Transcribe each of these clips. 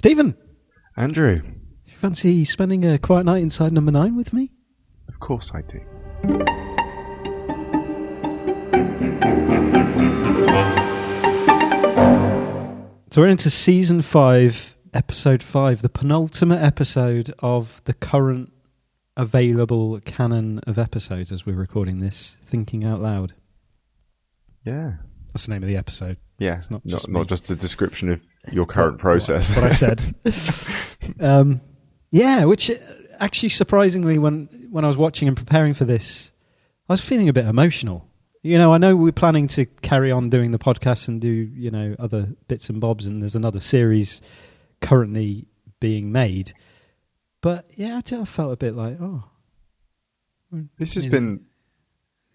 Stephen. Andrew. You fancy spending a quiet night inside number 9 with me? Of course I do. So we're into season 5, episode 5, the penultimate episode of the current available canon of episodes as we're recording this, Thinking Out Loud. Yeah. That's the name of the episode. Yeah, it's not just a description of your current process. What I said. Which actually surprisingly, when I was watching and preparing for this, I was feeling a bit emotional. You know, I know we're planning to carry on doing the podcast and do, you know, other bits and bobs, and there's another series currently being made. But yeah, I felt a bit like, this has been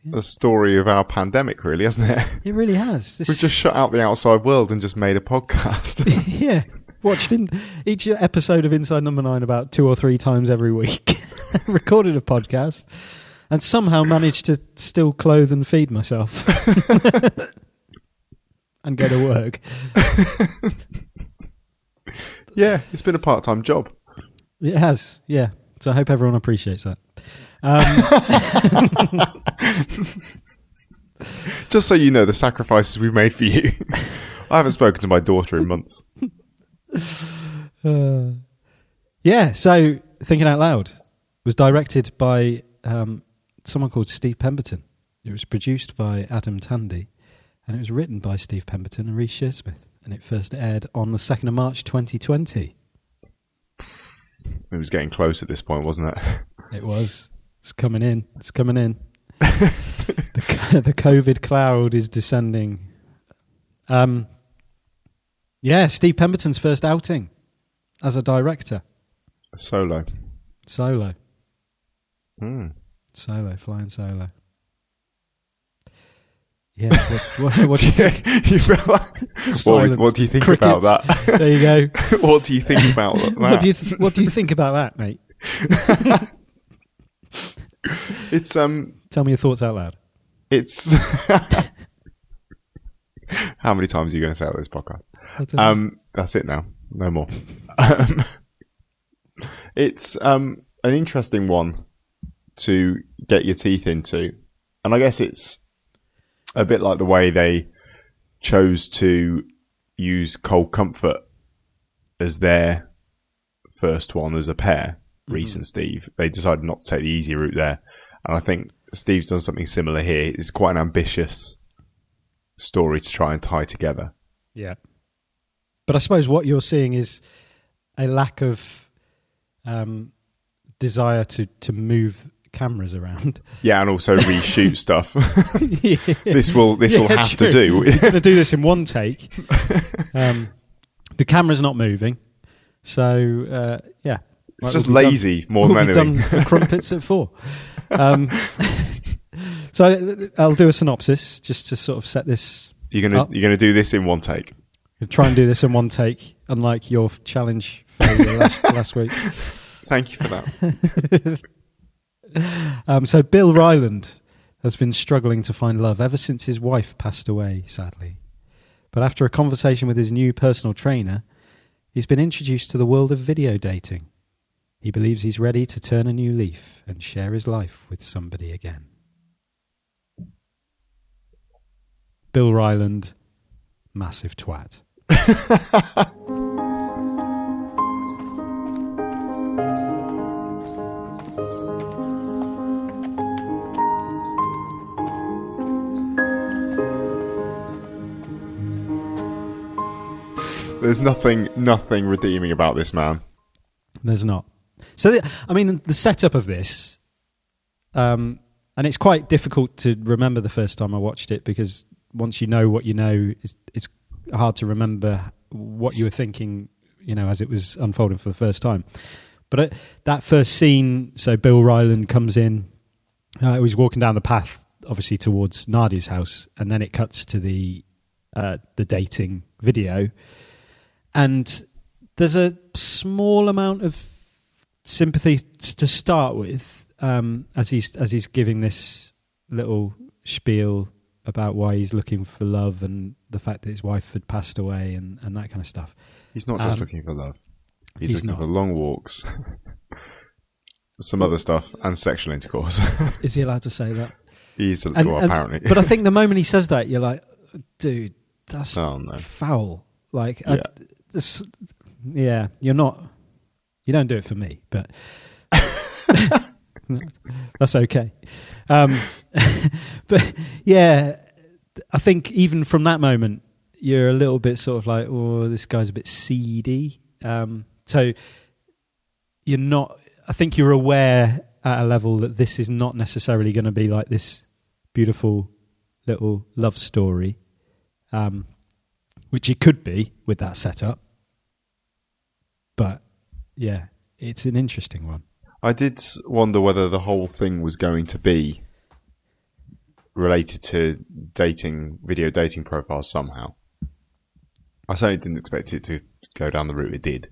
the story of our pandemic, really, hasn't it? It really has. We've just shut out the outside world and just made a podcast. Yeah. Watched each episode of Inside Number 9 about 2 or 3 times every week. Recorded a podcast and somehow managed to still clothe and feed myself. And go to work. Yeah, it's been a part-time job. It has, yeah. So I hope everyone appreciates that. Just so you know the sacrifices we've made for you. I haven't spoken to my daughter in months. So Thinking Out Loud was directed by someone called Steve Pemberton. It was produced by Adam Tandy, and it was written by Steve Pemberton and Rhys Shearsmith, and it first aired on the 2nd of March 2020. It was getting close at this point, wasn't it? It was. It's coming in. The COVID cloud is descending. Steve Pemberton's first outing as a director. Solo. Flying solo. Yeah, what do you think? What do you think about that? There you go. What do you think about that? What do you think about that, mate? It's Tell me your thoughts out loud. It's how many times are you going to say on this podcast? That's it now. No more. It's an interesting one to get your teeth into, and I guess it's a bit like the way they chose to use Cold Comfort as their first one as a pair. Rhys and Steve, they decided not to take the easy route there, and I think Steve's done something similar here. It's quite an ambitious story to try and tie together. Yeah, but I suppose what you're seeing is a lack of desire to move cameras around. Yeah, and also reshoot stuff. Yeah. This will have true. to do. We're going to do this in one take. The camera's not moving, so yeah. It's just lazy more than anything. Done the crumpets at 4. So I'll do a synopsis just to sort of set this. You're gonna do this in one take. Try and do this in one take, unlike your challenge failure last week. Thank you for that. So Bill Ryland has been struggling to find love ever since his wife passed away, sadly. But after a conversation with his new personal trainer, he's been introduced to the world of video dating. He believes he's ready to turn a new leaf and share his life with somebody again. Bill Ryland, massive twat. There's nothing redeeming about this man. There's not. So, the setup of this, and it's quite difficult to remember the first time I watched it, because once you know what you know, it's hard to remember what you were thinking, you know, as it was unfolding for the first time. But that first scene, so Bill Ryland comes in, he's walking down the path, obviously towards Nadia's house, and then it cuts to the dating video, and there's a small amount of sympathy to start with, as he's giving this little spiel about why he's looking for love and the fact that his wife had passed away and that kind of stuff. He's not just looking for love. He's looking not. for long walks, some other stuff, and sexual intercourse. Is he allowed to say that? He's apparently. But I think the moment he says that, you're like, dude, that's no. foul. Like, Yeah. You're not. You don't do it for me, but that's okay. But yeah, I think even from that moment, you're a little bit sort of like, oh, this guy's a bit seedy. So you're not. I think you're aware at a level that this is not necessarily going to be like this beautiful little love story, which it could be with that setup. But yeah, it's an interesting one. I did wonder whether the whole thing was going to be related to video dating profiles somehow. I certainly didn't expect it to go down the route it did.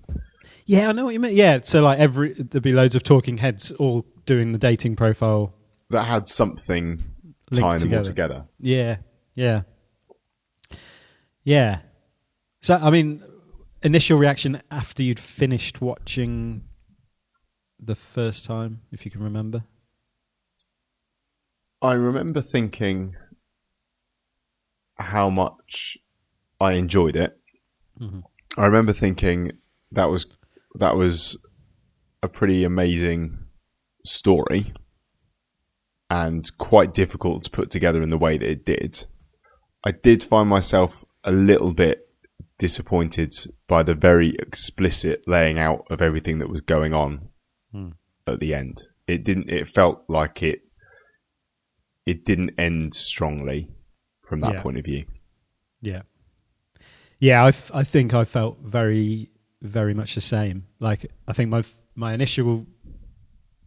Yeah, I know what you mean. Yeah, so like there'd be loads of talking heads all doing the dating profile that had something tying them all together. Yeah. So, I mean, initial reaction after you'd finished watching the first time, if you can remember? I remember thinking how much I enjoyed it. Mm-hmm. I remember thinking that was a pretty amazing story and quite difficult to put together in the way that it did. I did find myself a little bit disappointed by the very explicit laying out of everything that was going on at the end. It felt like it didn't end strongly from that point of view. Yeah, I think I felt very, very much the same. Like, I think my initial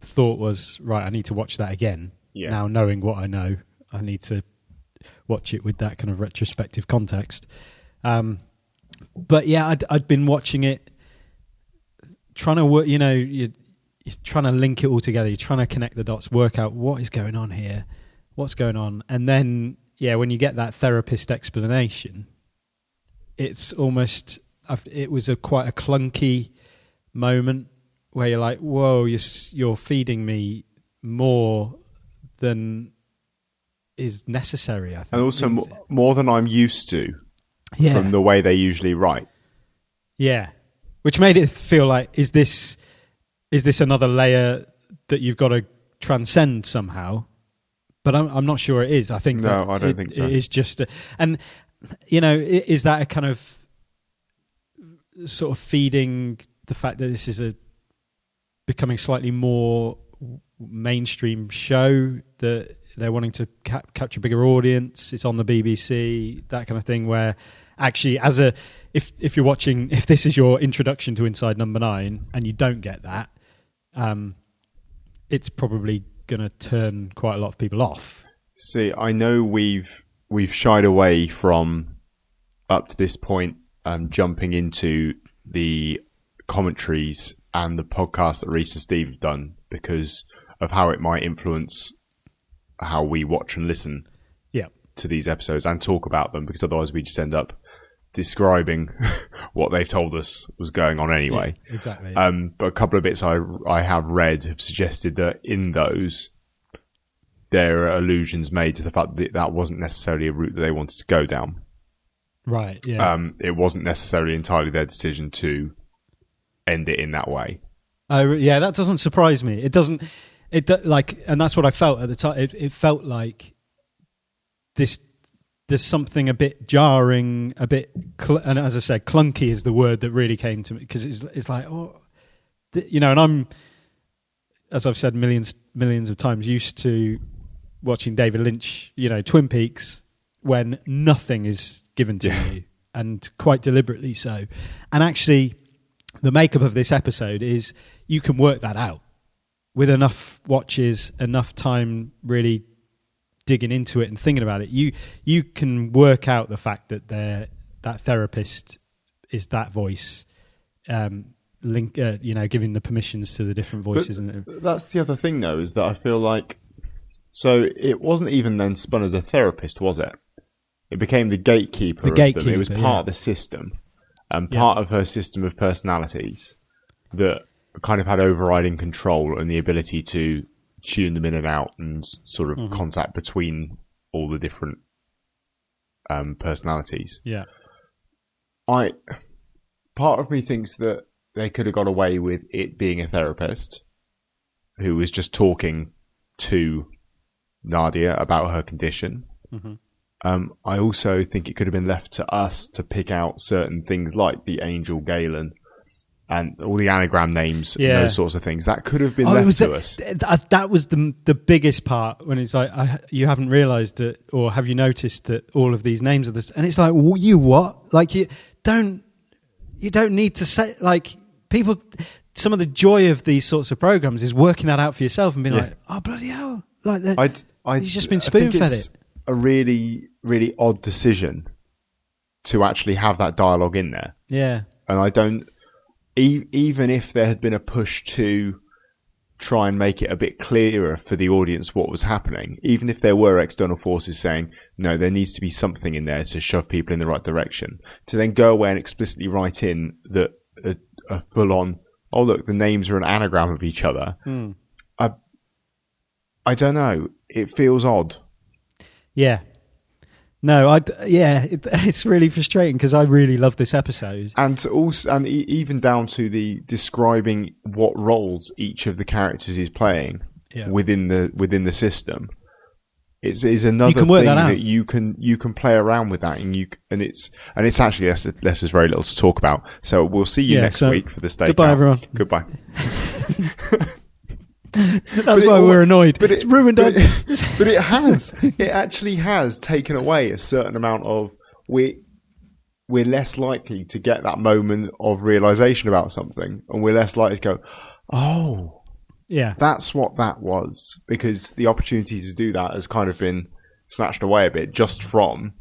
thought was, right, I need to watch that again. Yeah. Now, knowing what I know, I need to watch it with that kind of retrospective context. But yeah, I'd been watching it, trying to work. You're trying to link it all together. You're trying to connect the dots, work out what is going on here, what's going on, and then when you get that therapist explanation, it's almost. It was quite a clunky moment where you're like, "Whoa, you're feeding me more than is necessary." I think, and also more than I'm used to. Yeah. From the way they usually write. Yeah. Which made it feel like, is this another layer that you've got to transcend somehow? But I'm not sure it is. I think I don't think so. It is just and is that a kind of sort of feeding the fact that this is becoming slightly more mainstream show, that they're wanting to capture a bigger audience, it's on the BBC, that kind of thing, where actually if you're watching, if this is your introduction to Inside Number 9 and you don't get that, it's probably going to turn quite a lot of people off. See, I know we've shied away from, up to this point, jumping into the commentaries and the podcast that Reese and Steve have done because of how it might influence how we watch and listen to these episodes and talk about them, because otherwise we just end up describing what they've told us was going on anyway. Yeah, exactly. But a couple of bits I have read have suggested that in those there are allusions made to the fact that that wasn't necessarily a route that they wanted to go down. Right, yeah. It wasn't necessarily entirely their decision to end it in that way. Yeah, that doesn't surprise me. It doesn't... and that's what I felt at the time. It felt like there's something a bit jarring, a bit, and as I said, clunky is the word that really came to me, because it's like, and I'm, as I've said millions of times, used to watching David Lynch, Twin Peaks, when nothing is given to you, and quite deliberately so. And actually, the makeup of this episode is you can work that out. With enough watches, enough time really digging into it and thinking about it, you can work out the fact that that therapist is that voice, giving the permissions to the different voices. But that's the other thing, though, is that I feel like, so it wasn't even then spun as a therapist, was it? It became the gatekeeper. It was part of the system and part of her system of personalities. that kind of had overriding control and the ability to tune them in and out and sort of contact between all the different personalities. Yeah. Part of me thinks that they could have got away with it being a therapist who was just talking to Nadia about her condition. I also think it could have been left to us to pick out certain things like the angel Galen and all the anagram names and those sorts of things. That could have been left to us. That was the biggest part, when it's like, you haven't realised that, or have you noticed that all of these names are this? And it's like, you what? Like, you don't need to say, like, people, some of the joy of these sorts of programs is working that out for yourself and being like, oh, bloody hell. Like, you've just been spoon-fed it. A really, really odd decision to actually have that dialogue in there. Yeah. And I don't, even if there had been a push to try and make it a bit clearer for the audience what was happening, even if there were external forces saying, no, there needs to be something in there to shove people in the right direction, to then go away and explicitly write in that a full-on, oh, look, the names are an anagram of each other. I don't know. It feels odd. Yeah. No, it's really frustrating because I really love this episode, and even down to the describing what roles each of the characters is playing within the system. It's another thing that you can play around with that, and it's actually left us very little to talk about. So we'll see you next week for the stake. Goodbye, everyone. Goodbye. That's why we're annoyed. But it's ruined but it has. It actually has taken away a certain amount of we're less likely to get that moment of realization about something, and we're less likely to go, oh, yeah, that's what that was, because the opportunity to do that has kind of been snatched away a bit just from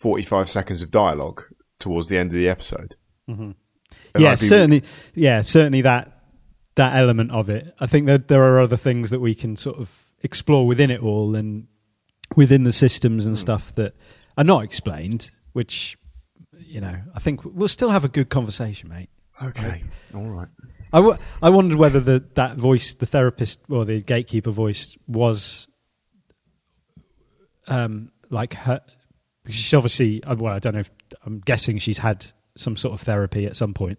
45 seconds of dialogue towards the end of the episode. Certainly that element of it. I think that there are other things that we can sort of explore within it all and within the systems and stuff that are not explained, which, I think we'll still have a good conversation, mate. Okay. All right. I wondered whether that voice, the therapist or the gatekeeper voice, was like her, because she's obviously, I don't know if, I'm guessing she's had some sort of therapy at some point.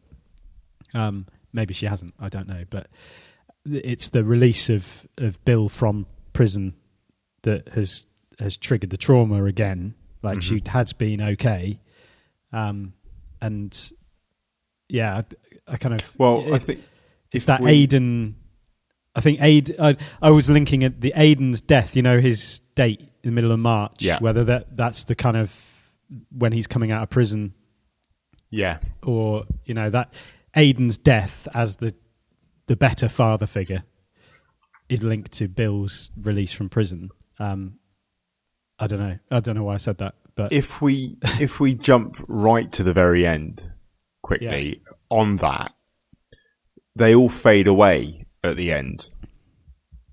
Maybe she hasn't, I don't know. But it's the release of Bill from prison that has triggered the trauma again. Like, she has been okay. And yeah, I kind of... Well, I think... It's that Aiden... I think I was linking at the Aiden's death, his date in the middle of March, whether that's the kind of... when he's coming out of prison. Yeah. Or, that... Aiden's death as the better father figure is linked to Bill's release from prison. I don't know why I said that, but if we jump right to the very end quickly on that, they all fade away at the end,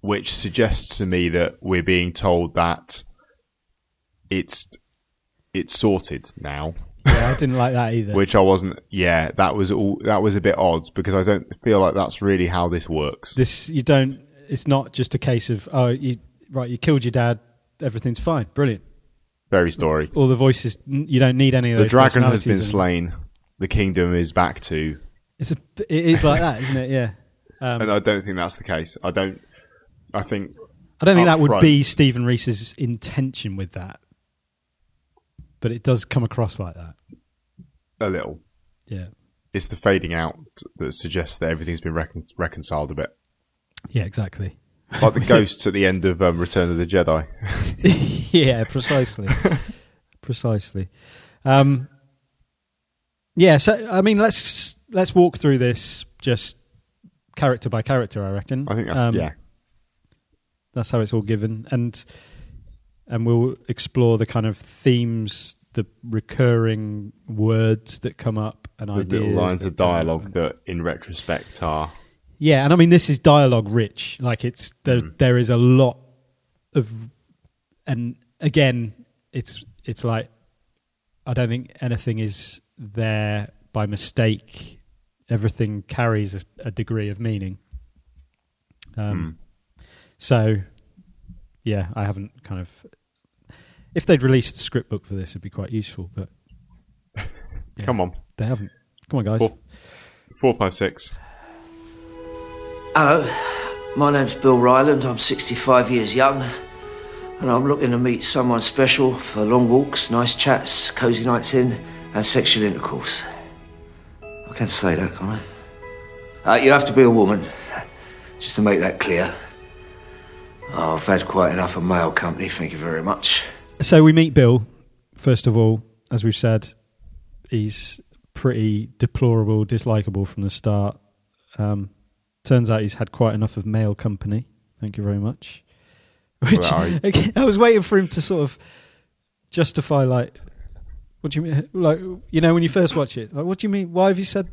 which suggests to me that we're being told that it's sorted now. Yeah, I didn't like that either. Which I wasn't. Yeah, that was a bit odd, because I don't feel like that's really how this works. It's not just a case of, you killed your dad, everything's fine, brilliant. Very story. All the voices, you don't need any of those. The dragon has been slain. The kingdom is back to. It is like that, isn't it? Yeah. And I don't think that's the case. I don't think that would be Stephen Reese's intention with that. But it does come across like that. A little. Yeah. It's the fading out that suggests that everything's been reconciled a bit. Yeah, exactly. Like the ghosts at the end of Return of the Jedi. Yeah, precisely. Precisely. So, I mean, let's walk through this just character by character, I reckon. I think that's, That's how it's all given. And we'll explore the kind of themes, the recurring words that come up, and the ideas. Little lines of dialogue that, in retrospect, are... Yeah, and I mean, this is dialogue rich. Like, there is a lot of... And again, it's like, I don't think anything is there by mistake. everything carries a degree of meaning. So, yeah, I haven't kind of... If they'd released a script book for this, it'd be quite useful, but... Yeah, Come on. They haven't. Come on, guys. 4, 5, 6. Hello, my name's Bill Ryland. I'm 65 years young, and I'm looking to meet someone special for long walks, nice chats, cosy nights in, and sexual intercourse. I can say that, can't I? You have to be a woman, just to make that clear. Oh, I've had quite enough of male company, thank you very much. So we meet Bill, first of all, as we've said. He's pretty deplorable, dislikable from the start. Turns out he's had quite enough of male company. Thank you very much. Which I was waiting for him to sort of justify, like, what do you mean? Like, you know, when you first watch it, like, what do you mean? Why have you said?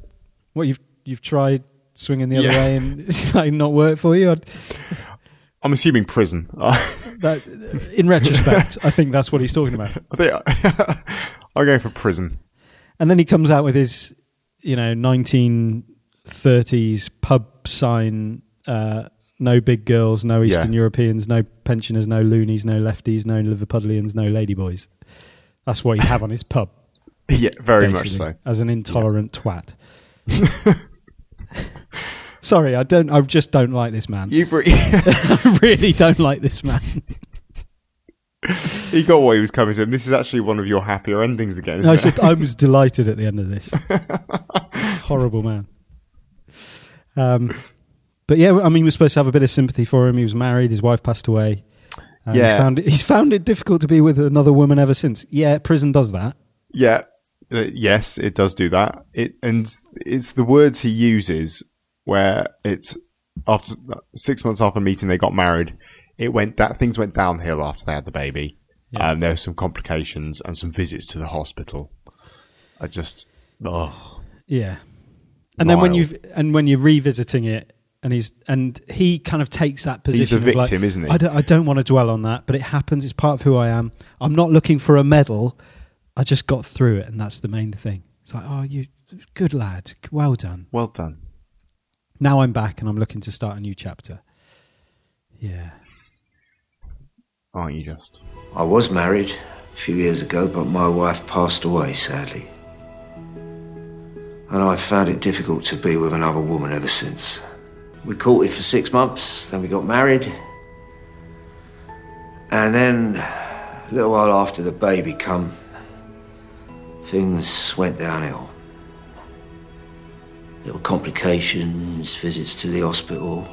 What you've tried swinging the other way and it's like not worked for you? I'm assuming prison. In retrospect, I think that's what he's talking about. I'm going for prison. And then he comes out with his, 1930s pub sign, no big girls, no Eastern Europeans, no pensioners, no loonies, no lefties, no Liverpudlians, no ladyboys. That's what he'd have on his pub. Yeah, very much so. As an intolerant twat. Sorry, I just don't like this man. I really don't like this man. He got what he was coming to him. This is actually one of your happier endings again, isn't it? I was delighted at the end of this. Horrible man. But yeah, I mean, we're supposed to have a bit of sympathy for him. He was married. His wife passed away. He's found it difficult to be with another woman ever since. Yeah, prison does that. Yeah. Yes, it does do that. And it's the words he uses where it's after 6 months after meeting, they got married. Things went downhill after they had the baby. Yeah. There were some complications and some visits to the hospital. Yeah. And then when you're revisiting it, and he kind of takes that position. He's the victim, isn't he? I don't want to dwell on that, but it happens. It's part of who I am. I'm not looking for a medal. I just got through it, and that's the main thing. It's like, oh, you good lad, well done, well done. Now I'm back, and I'm looking to start a new chapter. Yeah. Aren't you just? I was married a few years ago, but my wife passed away, sadly. And I've found it difficult to be with another woman ever since. We courted for 6 months, then we got married. And then, a little while after the baby come, things went downhill. Little complications, visits to the hospital.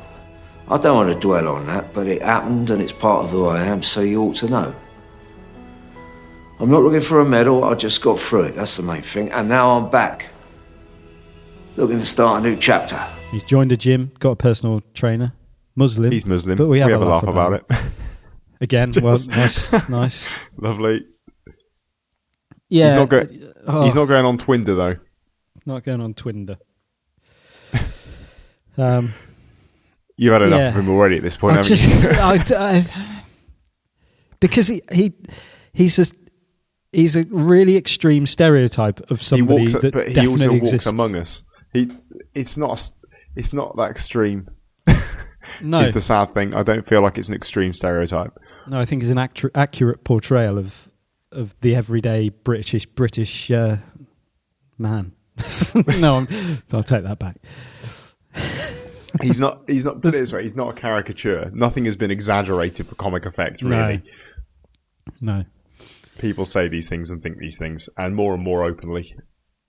I don't want to dwell on that, but it happened and it's part of who I am, so you ought to know. I'm not looking for a medal, I just got through it, that's the main thing. And now I'm back, looking to start a new chapter. He's joined a gym, got a personal trainer, Muslim. He's Muslim, but we have a laugh about it. Again, well, nice. Lovely. Yeah. He's not going on Twinder, though. Not going on Twinder. You've had enough of him already at this point, haven't you? Because he's a really extreme stereotype of somebody but he also walks among us. It's not that extreme. No, is the sad thing. I don't feel like it's an extreme stereotype. No, I think it's an accurate portrayal of the everyday British man. No, I'll take that back. He's not. Put it this way, he's not a caricature. Nothing has been exaggerated for comic effect, really. No. People say these things and think these things, and more openly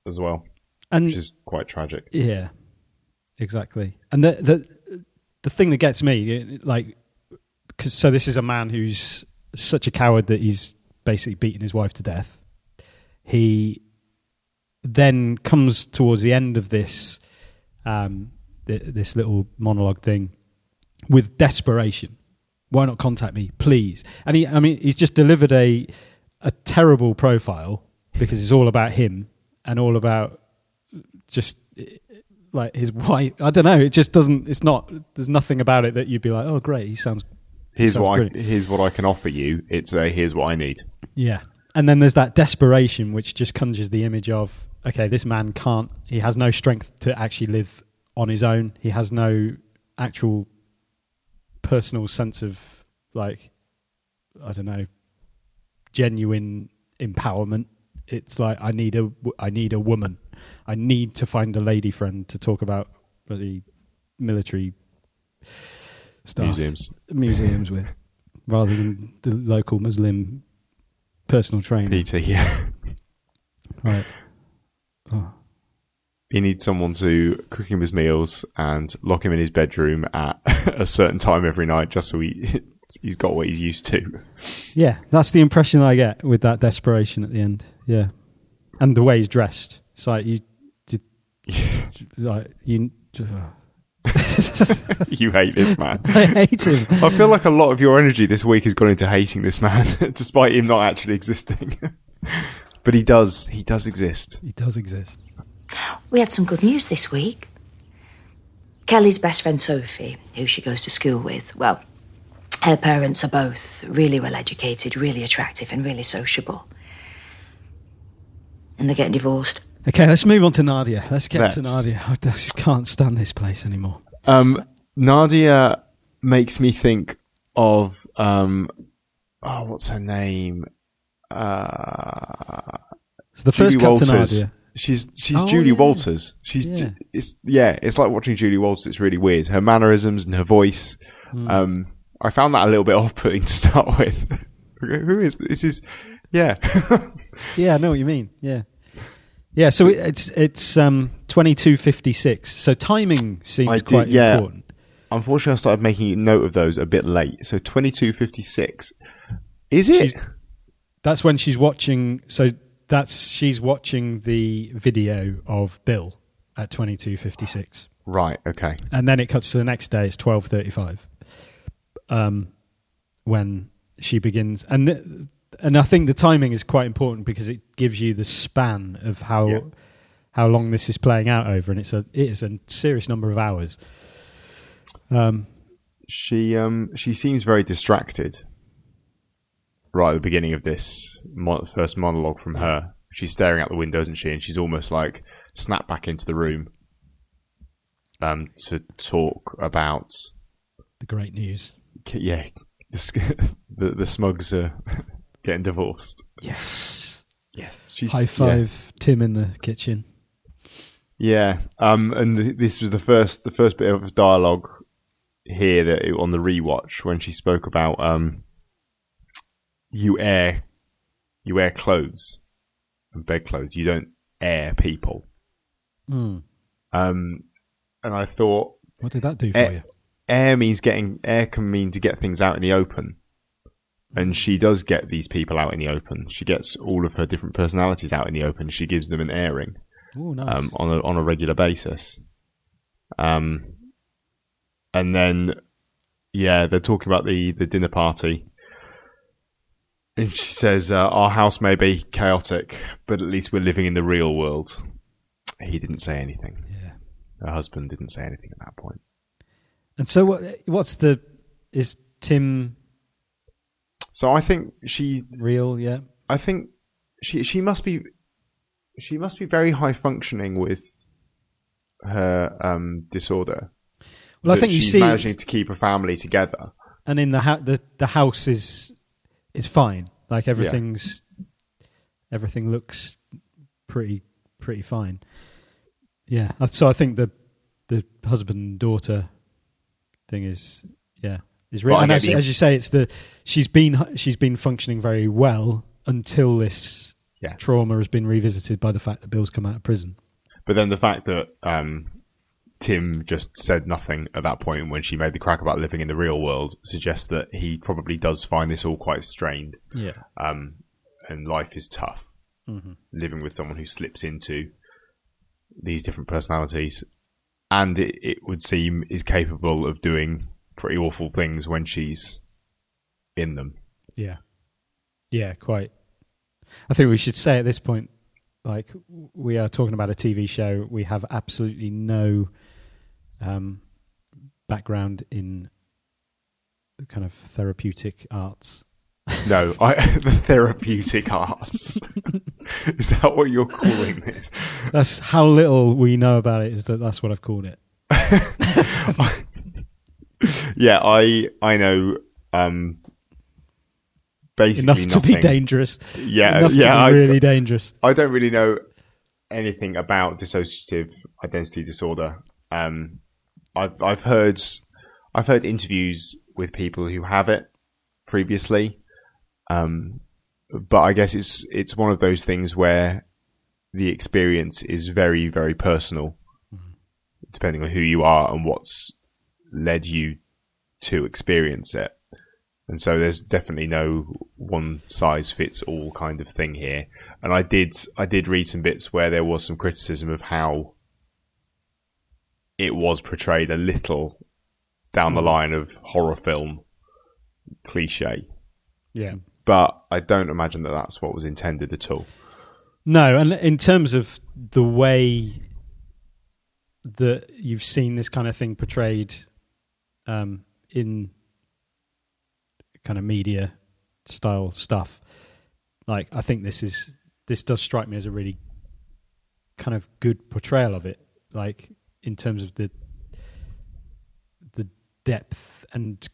as well, which is quite tragic. Yeah, exactly. And the thing that gets me, like, so this is a man who's such a coward that he's basically beaten his wife to death. He then comes towards the end of this this little monologue thing with desperation. Why not contact me, please? And he's just delivered a terrible profile because it's all about him and all about just like his wife. I don't know. It just doesn't. It's not. There's nothing about it that you'd be like, oh, great. He sounds. Here's what I can offer you. It's here's what I need. Yeah, and then there's that desperation which just conjures the image of okay, this man he has no strength to actually live on his own. He has no actual personal sense of, like, I don't know, genuine empowerment. It's like, I need a woman. I need to find a lady friend to talk about the military stuff, museums with, rather than the local Muslim personal trainer. PT, yeah. Right. Oh. He needs someone to cook him his meals and lock him in his bedroom at a certain time every night, just so he's got what he's used to. Yeah, that's the impression I get with that desperation at the end. Yeah, and the way he's dressed. It's like you You hate this man. I hate him. I feel like a lot of your energy this week has gone into hating this man, despite him not actually existing. But he does exist. He does exist. We had some good news this week. Kelly's best friend Sophie, who she goes to school with, well, her parents are both really well educated, really attractive and really sociable. And they're getting divorced. Okay, let's move on to Nadia. Let's get to Nadia. I just can't stand this place anymore. Nadia makes me think of what's her name? It's the first Julie cut to Walters. Nadia. She's Julie Walters. It's like watching Julie Walters. It's really weird. Her mannerisms and her voice. I found that a little bit off-putting to start with. Who is this? Yeah. Yeah, I know what you mean. Yeah. So it's 22:56. So timing seems quite important. Unfortunately, I started making note of those a bit late. So 22:56. Is it? That's when she's watching. So she's watching the video of Bill at 22:56. Right. Okay. And then it cuts to the next day. It's 12:35. When she begins, and I think the timing is quite important because it gives you the span of how long this is playing out over, and it is a serious number of hours. She seems very distracted right at the beginning of this first monologue from her. She's staring out the window, isn't she? And she's almost like snapped back into the room to talk about the great news. Yeah, the Smugs are getting divorced. Yes. She's, high five, Tim in the kitchen. Yeah, and this was the first bit of dialogue here that on the rewatch when she spoke about you air clothes and bed clothes. You don't air people. And I thought, what did that do for you? Air can mean to get things out in the open. And she does get these people out in the open. She gets all of her different personalities out in the open. She gives them an airing. Ooh, nice. On a regular basis. And then, they're talking about the dinner party. And she says, our house may be chaotic, but at least we're living in the real world. He didn't say anything. Yeah. Her husband didn't say anything at that point. And so is Tim... So I think she... Real, yeah. I think she must be very high functioning with her disorder. Well, I think she's managing to keep a family together. And in the house is fine. Like everything looks pretty fine. Yeah. So I think the husband and daughter thing is real. And as you say, it's she's been functioning very well until this trauma has been revisited by the fact that Bill's come out of prison. But then the fact that Tim just said nothing at that point when she made the crack about living in the real world suggests that he probably does find this all quite strained. Yeah. And life is tough. Mm-hmm. Living with someone who slips into these different personalities, and it would seem is capable of doing pretty awful things when she's in them. Yeah. Yeah, quite. I think we should say at this point, like, we are talking about a TV show. We have absolutely no background in kind of therapeutic arts. No, the therapeutic arts. Is that what you're calling this? That's how little we know about it. Is that's what I've called it. Yeah, I know. Basically, enough to nothing. be dangerous. Yeah, enough to be really dangerous. I don't really know anything about dissociative identity disorder. I've heard interviews with people who have it previously, but I guess it's one of those things where the experience is very, very personal, depending on who you are and what's led you to experience it. And so there's definitely no one size fits all kind of thing here. And I did read some bits where there was some criticism of how it was portrayed a little down the line of horror film cliche. Yeah. But I don't imagine that that's what was intended at all. No, and in terms of the way that you've seen this kind of thing portrayed in kind of media style stuff, like I think this does strike me as a really kind of good portrayal of it, like in terms of the depth and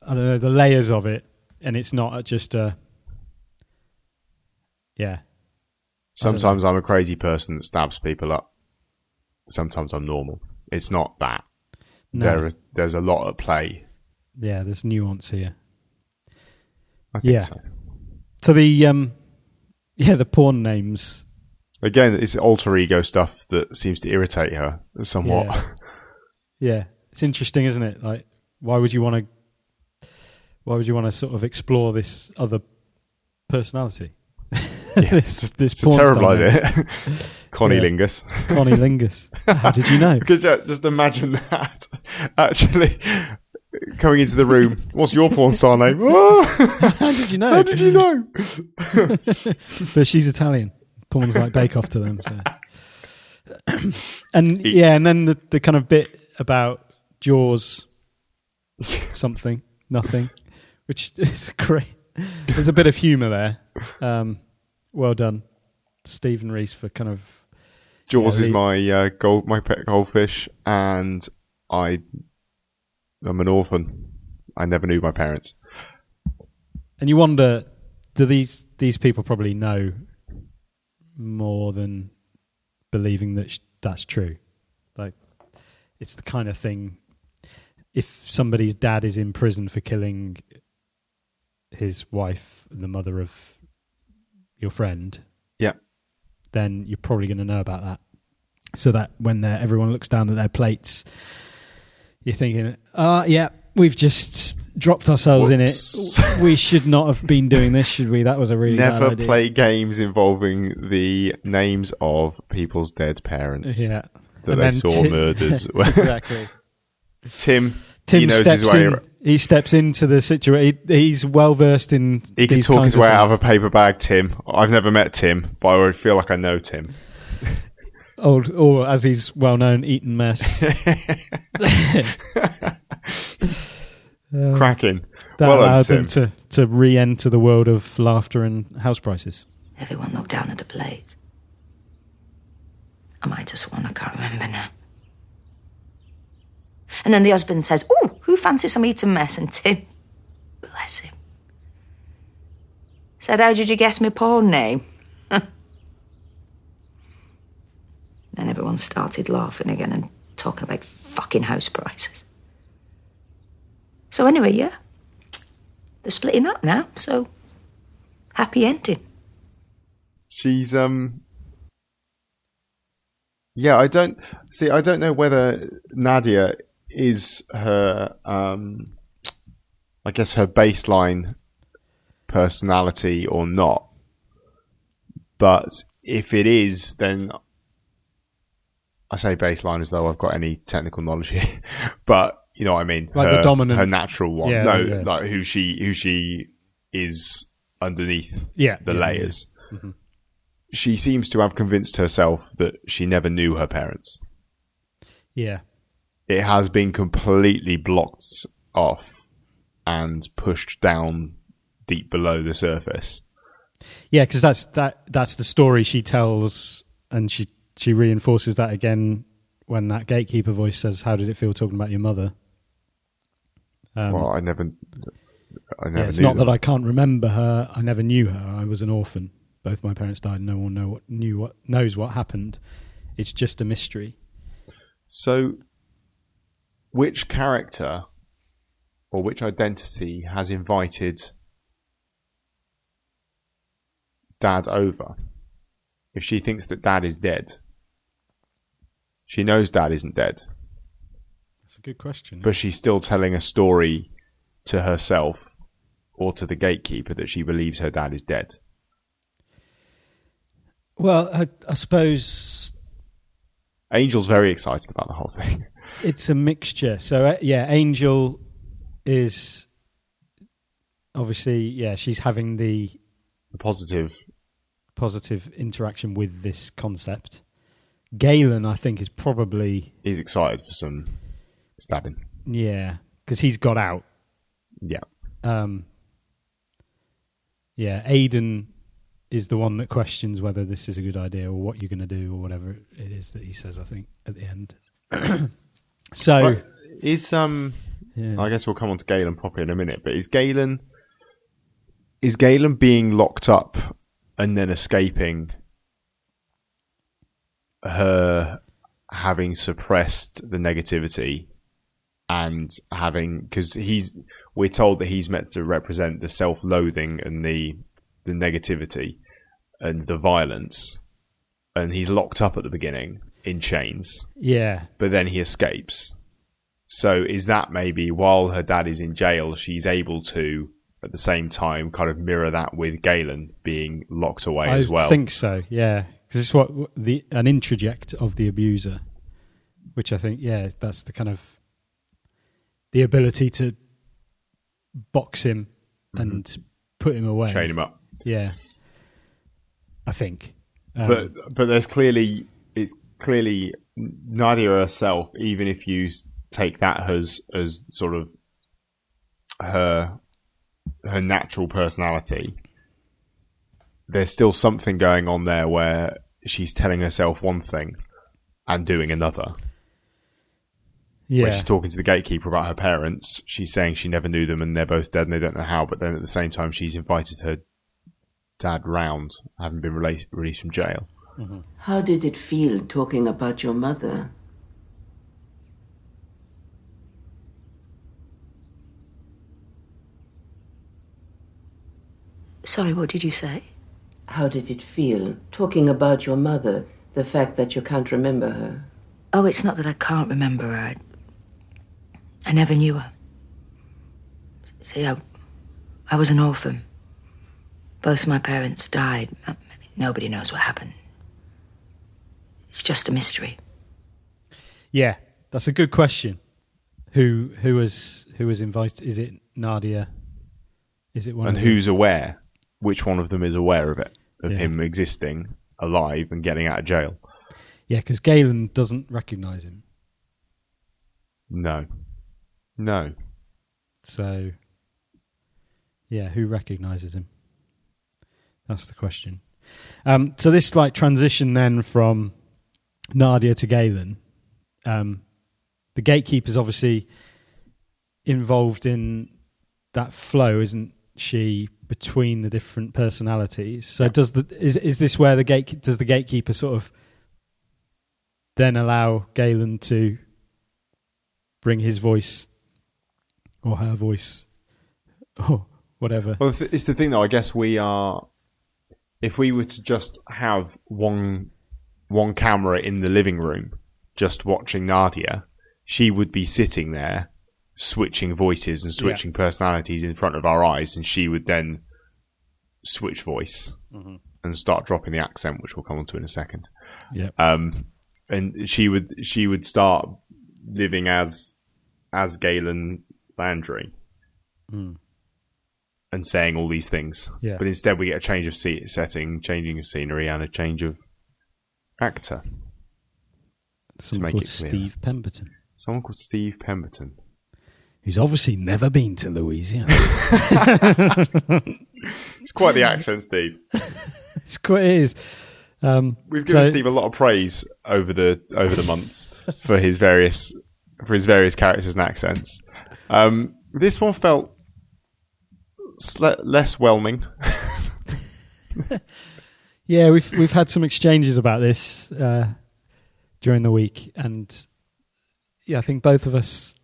I don't know, the layers of it, and it's not just Sometimes I'm a crazy person that stabs people up. Sometimes I'm normal. It's not that. No. There's a lot at play. Yeah, there's nuance here. I think Yeah. so. So the porn names. Again, it's alter ego stuff that seems to irritate her somewhat. Yeah. Yeah, it's interesting, isn't it? Like, why would you want to sort of explore this other personality? Yeah, this it's a porn terrible star idea. Connie Yeah. Lingus. Connie Lingus. How did you know? Could you just imagine that? Actually, coming into the room. What's your porn star name? Oh! How did you know? How did you know? But she's Italian. Porn's like Bake Off to them. So. And then the kind of bit about Jaws, something, nothing, which is great. There's a bit of humour there. Well done, Stephen Reese, for kind of. Jaws is my pet goldfish, and I'm an orphan. I never knew my parents. And you wonder, do these people probably know more than believing that that's true? Like, it's the kind of thing. If somebody's dad is in prison for killing his wife, the mother of your friend, Yeah. then you're probably going to know about that. So that when everyone looks down at their plates, you're thinking, yeah, we've just dropped ourselves Whoops. in it. We should not have been doing this, should we? That was a really bad Never idea. play games involving the names of people's dead parents. Yeah. That And they then saw murders. Exactly. Tim Tim he knows steps his way. in. He steps into the situation. He's well versed in. He can these talk kinds his way of out of a things. paper bag, Tim. I've never met Tim, but I already feel like I know Tim. Or as he's well known, Eton Mess. Cracking. That Well done, allowed Tim. them to re-enter the world of laughter and house prices. Everyone looked down at the plate. I might have sworn, I can't remember now. And then the husband says, "Oh, who fancies some Eton Mess?" And Tim, bless him, said, "How did you guess my porn name?" Then everyone started laughing again and talking about fucking house prices. So anyway, yeah, they're splitting up now, so happy ending. She's yeah, I don't know whether Nadia is her I guess her baseline personality or not. But if it is, then I say baseline as though I've got any technical knowledge here. But you know what I mean? Like the dominant, her natural one. Yeah, no, yeah. like who she is underneath Yeah, the yeah, layers. yeah. Mm-hmm. She seems to have convinced herself that she never knew her parents. Yeah. It has been completely blocked off and pushed down deep below the surface. Yeah, because that's the story she tells, and she reinforces that again when that gatekeeper voice says, "How did it feel talking about your mother?" Well, I never it's knew not that I can't remember her. I never knew her. I was an orphan. Both my parents died. No one knows what happened. It's just a mystery. So, which character or which identity has invited Dad over? If she thinks that Dad is dead, she knows Dad isn't dead. That's a good question. But she's still telling a story to herself or to the gatekeeper that she believes her dad is dead. Well, I suppose Angel's very excited about the whole thing. It's a mixture. So, Angel is obviously, she's having the positive interaction with this concept. Galen, I think, is probably... He's excited for some stabbing. Yeah, because he's got out. Yeah. Aidan is the one that questions whether this is a good idea or what you're going to do or whatever it is that he says, I think, at the end. So... But is I guess we'll come on to Galen properly in a minute, but is Galen being locked up and then escaping her having suppressed the negativity and having, because we're told that he's meant to represent the self-loathing and the negativity and the violence, and he's locked up at the beginning in chains. Yeah. But then he escapes. So is that maybe while her dad is in jail, she's able to, at the same time, kind of mirror that with Galen being locked away as well? I think so, yeah. Because it's an introject of the abuser, which I think, that's the kind of the ability to box him and put him away, chain him up. Yeah, I think. But it's clearly Nadia herself. Even if you take that as sort of her natural personality, there's still something going on there where she's telling herself one thing and doing another. Yeah. When she's talking to the gatekeeper about her parents, she's saying she never knew them and they're both dead and they don't know how, but then at the same time she's invited her dad round, having been released from jail. Mm-hmm. How did it feel talking about your mother? Sorry, what did you say? How did it feel talking about your mother, the fact that you can't remember her? Oh, it's not that I can't remember her. I never knew her. See, I was an orphan. Both my parents died. Nobody knows what happened. It's just a mystery. Yeah, that's a good question. Who was invited? Is it Nadia? Is it one? And who's aware? Which one of them is aware of it? Of him existing, alive, and getting out of jail? Yeah, because Galen doesn't recognise him. No. So, who recognises him? That's the question. So this transition then from Nadia to Galen. The gatekeeper's obviously involved in that flow, isn't she, between the different personalities? So is this where does the gatekeeper sort of then allow Galen to bring his voice or her voice or whatever? Well, it's the thing though, I guess if we were to just have one camera in the living room just watching Nadia, she would be sitting there switching voices and switching personalities in front of our eyes, and she would then switch voice and start dropping the accent, which we'll come on to in a second. Yeah. And she would start living as Galen Landry and saying all these things. Yeah. But instead we get a change of setting, changing of scenery, and a change of actor. Someone called Steve Pemberton. Someone called Steve Pemberton. who's obviously never been to Louisiana. It's quite the accent, Steve. It is. We've given Steve a lot of praise over the months for his various characters and accents. This one felt less whelming. Yeah, we've had some exchanges about this during the week, and I think both of us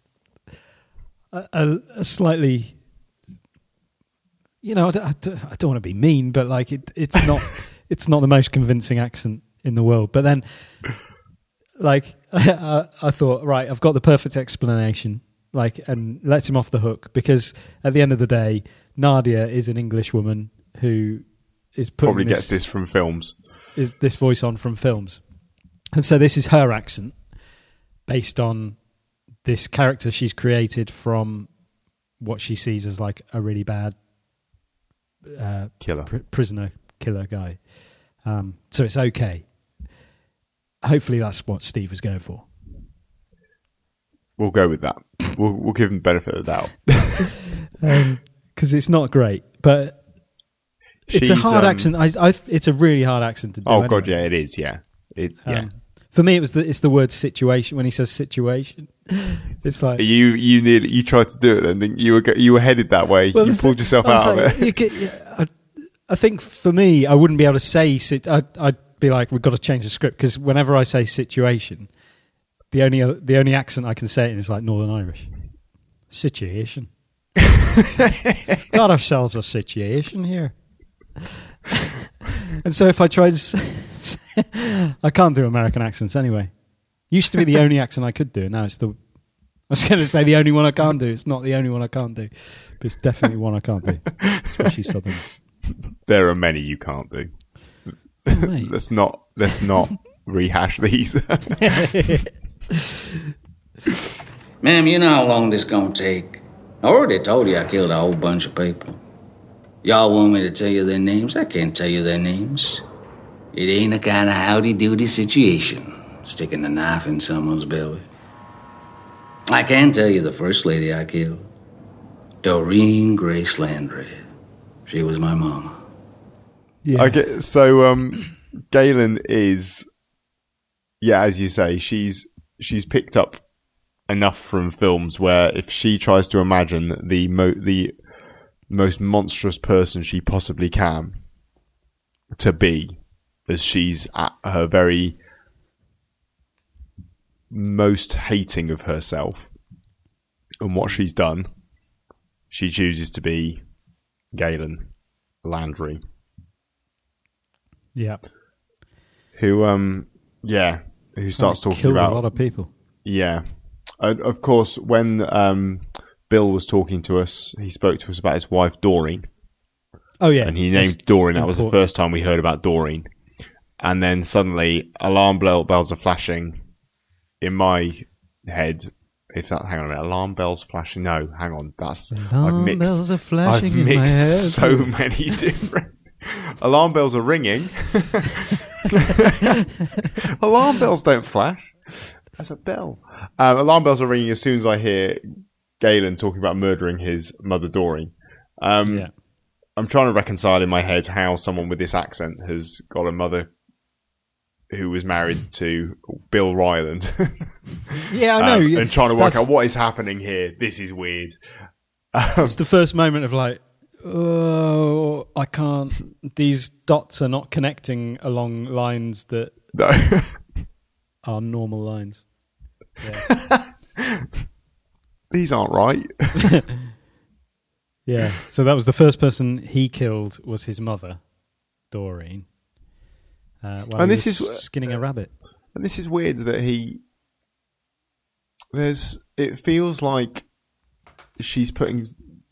are slightly. I don't want to be mean, but like it's not it's not the most convincing accent in the world. But then, like I thought, right, I've got the perfect explanation, and lets him off the hook, because at the end of the day, Nadia is an English woman who is putting probably gets this from films. Is this voice on from films, and so this is her accent based on this character she's created from what she sees as like a really bad killer, prisoner killer guy. So it's okay. Hopefully that's what Steve was going for. We'll go with that. We'll give him the benefit of the doubt. Because it's not great, but it's a hard accent. It's a really hard accent to do. Oh anyway. God, yeah, it is. Yeah, for me, it's the word situation. When he says situation, it's like you tried to do it, then didn't you? You were headed that way. Well, you pulled yourself out of it. I think for me, I wouldn't be able to say. I'd be like, we've got to change the script, because whenever I say situation, the only accent I can say it in is like Northern Irish. Situation. Got ourselves a situation here. And so if I try to I can't do American accents anyway. Used to be the only accent I could do, and now it's I was going to say the only one I can't do. It's not the only one I can't do, but it's definitely one I can't do, especially Southern. There are many you can't do. Oh, let's not rehash these. Ma'am, you know how long this gonna take? I already told you I killed a whole bunch of people. Y'all want me to tell you their names? I can't tell you their names. It ain't a kind of howdy-doody situation, sticking a knife in someone's belly. I can tell you the first lady I killed. Doreen Grace Landry. She was my mama. Yeah. I get, so Galen is, as you say, she's picked up enough from films where if she tries to imagine the most monstrous person she possibly can to be, as she's at her very most hating of herself and what she's done, she chooses to be Galen Landry. Yeah. Who starts talking killed about a lot of people. Yeah. Of course, when Bill was talking to us, he spoke to us about his wife, Doreen. Oh, yeah. And he named Doreen. That was the first time we heard about Doreen. And then suddenly, alarm bells are flashing in my head. Hang on a minute. Alarm bells flashing. No, hang on. Alarm bells are flashing in my head. So many different. Alarm bells are ringing. Alarm bells don't flash. That's a bell. Alarm bells are ringing as soon as I hear Galen talking about murdering his mother, Doreen. I'm trying to reconcile in my head how someone with this accent has got a mother who was married to Bill Ryland. Yeah, I know. And trying to work out what is happening here. This is weird. It's the first moment of like, oh, I can't. These dots are not connecting along lines that are normal lines. Yeah. These aren't right. Yeah. So that was the first person he killed, was his mother, Doreen. And this is skinning a rabbit. And this is weird that it feels like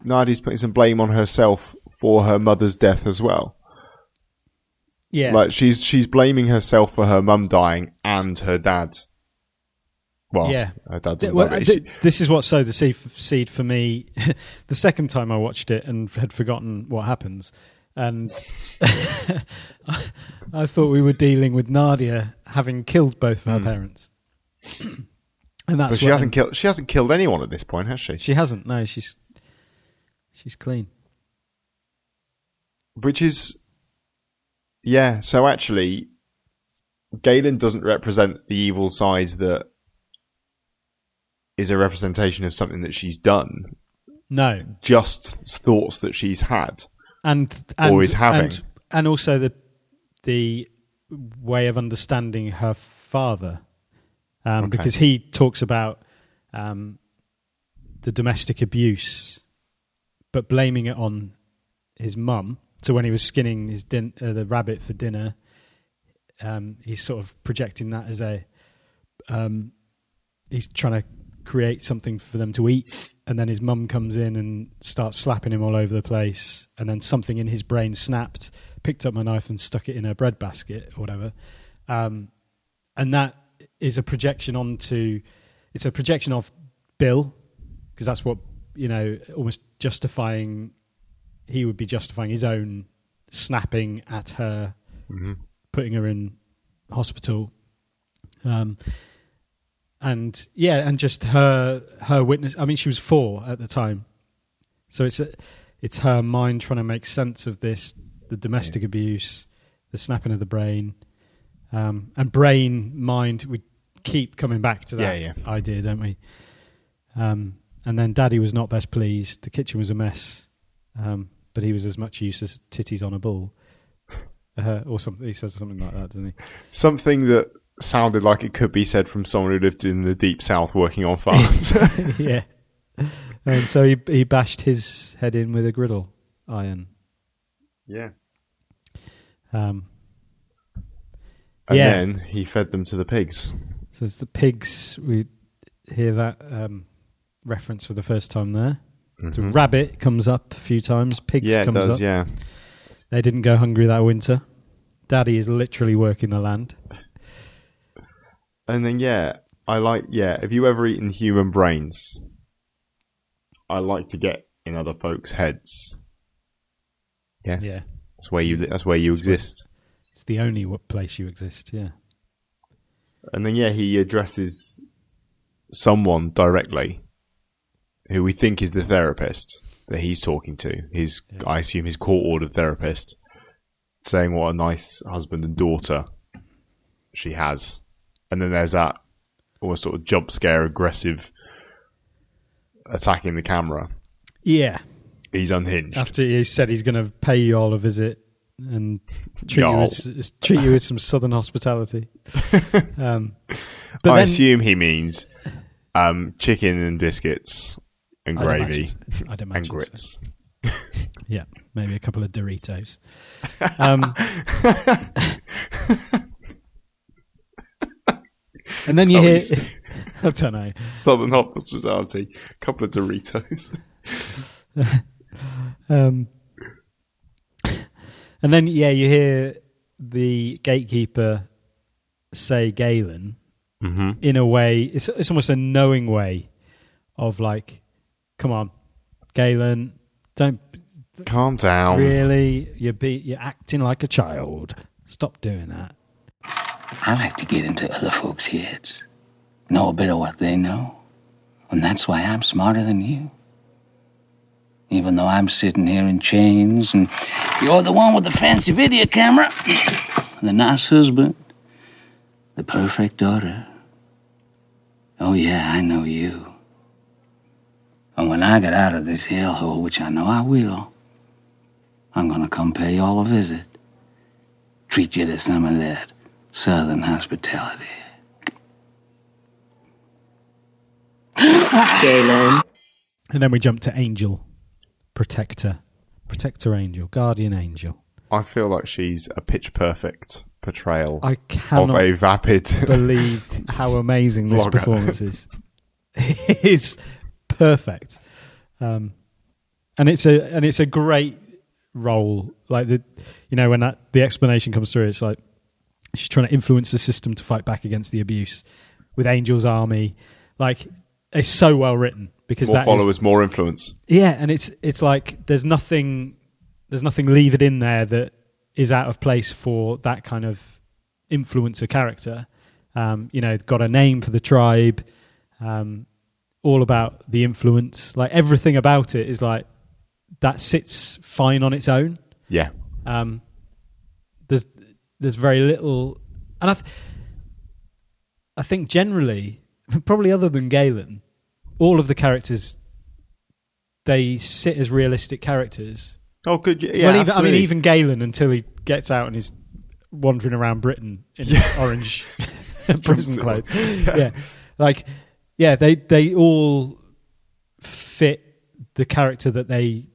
Nadia's putting some blame on herself for her mother's death as well. Yeah. Like she's blaming herself for her mum dying and her dad. Well, yeah. Her dad doesn't this is what sowed the seed for me the second time I watched it and had forgotten what happens. And I thought we were dealing with Nadia having killed both of her parents. And that's But she hasn't killed anyone at this point, has she? She hasn't. No, she's clean. Which is, yeah. So actually, Galen doesn't represent the evil side that is a representation of something that she's done. No, just thoughts that she's had and or is having, and also the way of understanding her father, because he talks about the domestic abuse, but blaming it on his mum. So when he was skinning the rabbit for dinner, he's sort of projecting that as he's trying to create something for them to eat, and then his mum comes in and starts slapping him all over the place, and then something in his brain snapped, picked up my knife and stuck it in her bread basket or whatever, and that is a projection it's a projection of Bill, because that's what, almost justifying, he would be justifying his own snapping at her, putting her in hospital, and just her witness. I mean, she was 4 at the time, so it's her mind trying to make sense of this, the domestic abuse, the snapping of the brain, and brain mind. We keep coming back to that idea, don't we? And then Daddy was not best pleased. The kitchen was a mess, but he was as much use as titties on a bull, or something. He says something like that, doesn't he? Something that sounded like it could be said from someone who lived in the deep south working on farms. Yeah. And so he bashed his head in with a griddle iron. Yeah. And then he fed them to the pigs. So it's the pigs. We hear that reference for the first time there. Mm-hmm. So rabbit comes up a few times. Pigs comes up. Yeah. They didn't go hungry that winter. Daddy is literally working the land. And then, have you ever eaten human brains? I like to get in other folks' heads. Yes. Yeah. That's where you exist. It's the only place you exist, yeah. And then, he addresses someone directly who we think is the therapist that he's talking to. I assume his court-ordered therapist, saying what a nice husband and daughter she has. And then there's that almost sort of jump scare, aggressive attacking the camera. Yeah. He's unhinged. After he said he's going to pay you all a visit and treat you with some southern hospitality. But I assume he means chicken and biscuits and gravy and grits. So. Yeah, maybe a couple of Doritos. And then you hear... I don't know. Southern hospitality. A couple of Doritos. And then, you hear the gatekeeper say Galen in a way... It's almost a knowing way of like, come on, Galen, don't... Calm down. Really? You're acting like a child. Stop doing that. I like to get into other folks' heads, know a bit of what they know, and that's why I'm smarter than you. Even though I'm sitting here in chains, and you're the one with the fancy video camera, the nice husband, the perfect daughter. Oh yeah, I know you. And when I get out of this hellhole, which I know I will, I'm gonna come pay y'all a visit, treat you to some of that southern hospitality. Galen. And then we jump to Angel, protector angel, guardian angel. I feel like she's a pitch perfect portrayal I cannot of a vapid believe how amazing this performance is. It's perfect, and it's a great role. Like when the explanation comes through, it's like she's trying to influence the system to fight back against the abuse with Angel's army. Like, it's so well written because more followers, more influence. Yeah, and it's like there's nothing levered in there that is out of place for that kind of influencer character. Got a name for the tribe. all about the influence. Like everything about it is like that sits fine on its own. Yeah. There's very little, and I think generally, probably other than Galen, all of the characters, they sit as realistic characters. Oh, good. Yeah, well, even Galen, until he gets out and is wandering around Britain in his orange prison clothes. They all fit the character that they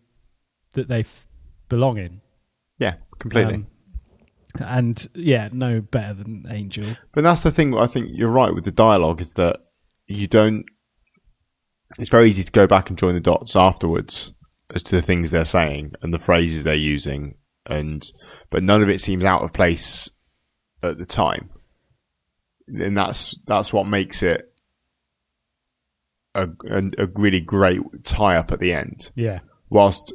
belong in. Yeah, completely. No better than Angel. But that's the thing. I think you're right with the dialogue, is that you don't. It's very easy to go back and join the dots afterwards as to the things they're saying and the phrases they're using, but none of it seems out of place at the time, and that's what makes it a really great tie-up at the end. Yeah. Whilst